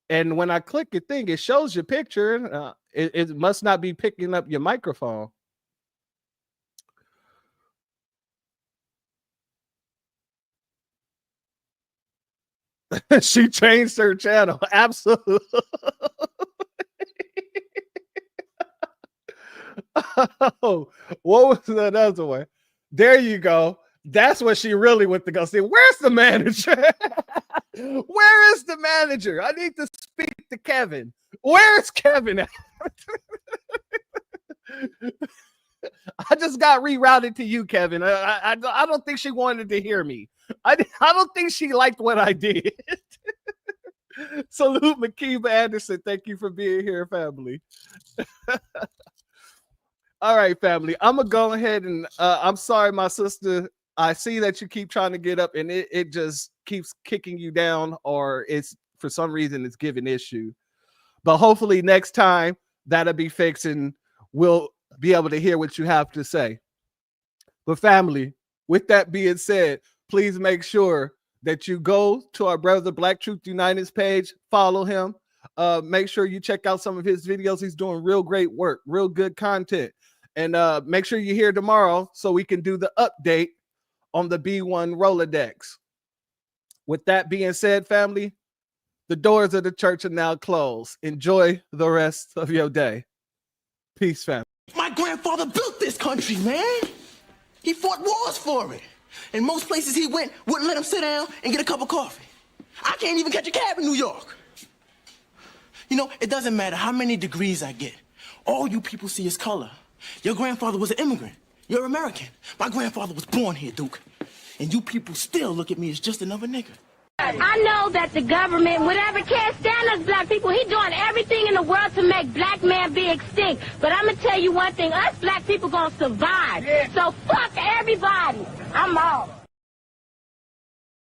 Speaker 2: And when I click your thing, it shows your picture. It must not be picking up your microphone. She changed her channel. Absolutely. Oh, what was that other one? There you go. That's what she really went to go see. Where's the manager? Where is the manager? I need to speak to Kevin. Where's Kevin at? I just got rerouted to you, Kevin. I don't think she wanted to hear me. I don't think she liked what I did. Salute Makiba Anderson. Thank you for being here, family. All right, family. I'm going to go ahead and I'm sorry, my sister. I see that you keep trying to get up and it just keeps kicking you down, or it's for some reason it's giving issue. But hopefully next time that'll be fixed and we'll be able to hear what you have to say. But family, with that being said, please make sure that you go to our brother Black Truth United's page, follow him. Make sure you check out some of his videos. He's doing real great work, real good content. And make sure you're here tomorrow so we can do the update on the B1 Rolodex. With that being said, family, the doors of the church are now closed. Enjoy the rest of your day. Peace, family.
Speaker 7: My grandfather built this country, man. He fought wars for it. And most places he went wouldn't let him sit down and get a cup of coffee. I can't even catch a cab in New York. You know, it doesn't matter how many degrees I get. All you people see is color. Your grandfather was an immigrant. You're American. My grandfather was born here, Duke. And you people still look at me as just another nigga.
Speaker 9: I know that the government, whatever, can't stand us black people. He doing everything in the world to make black man be extinct. But I'm going to tell you one thing. Us black people going to survive. Yeah. So fuck everybody. I'm out.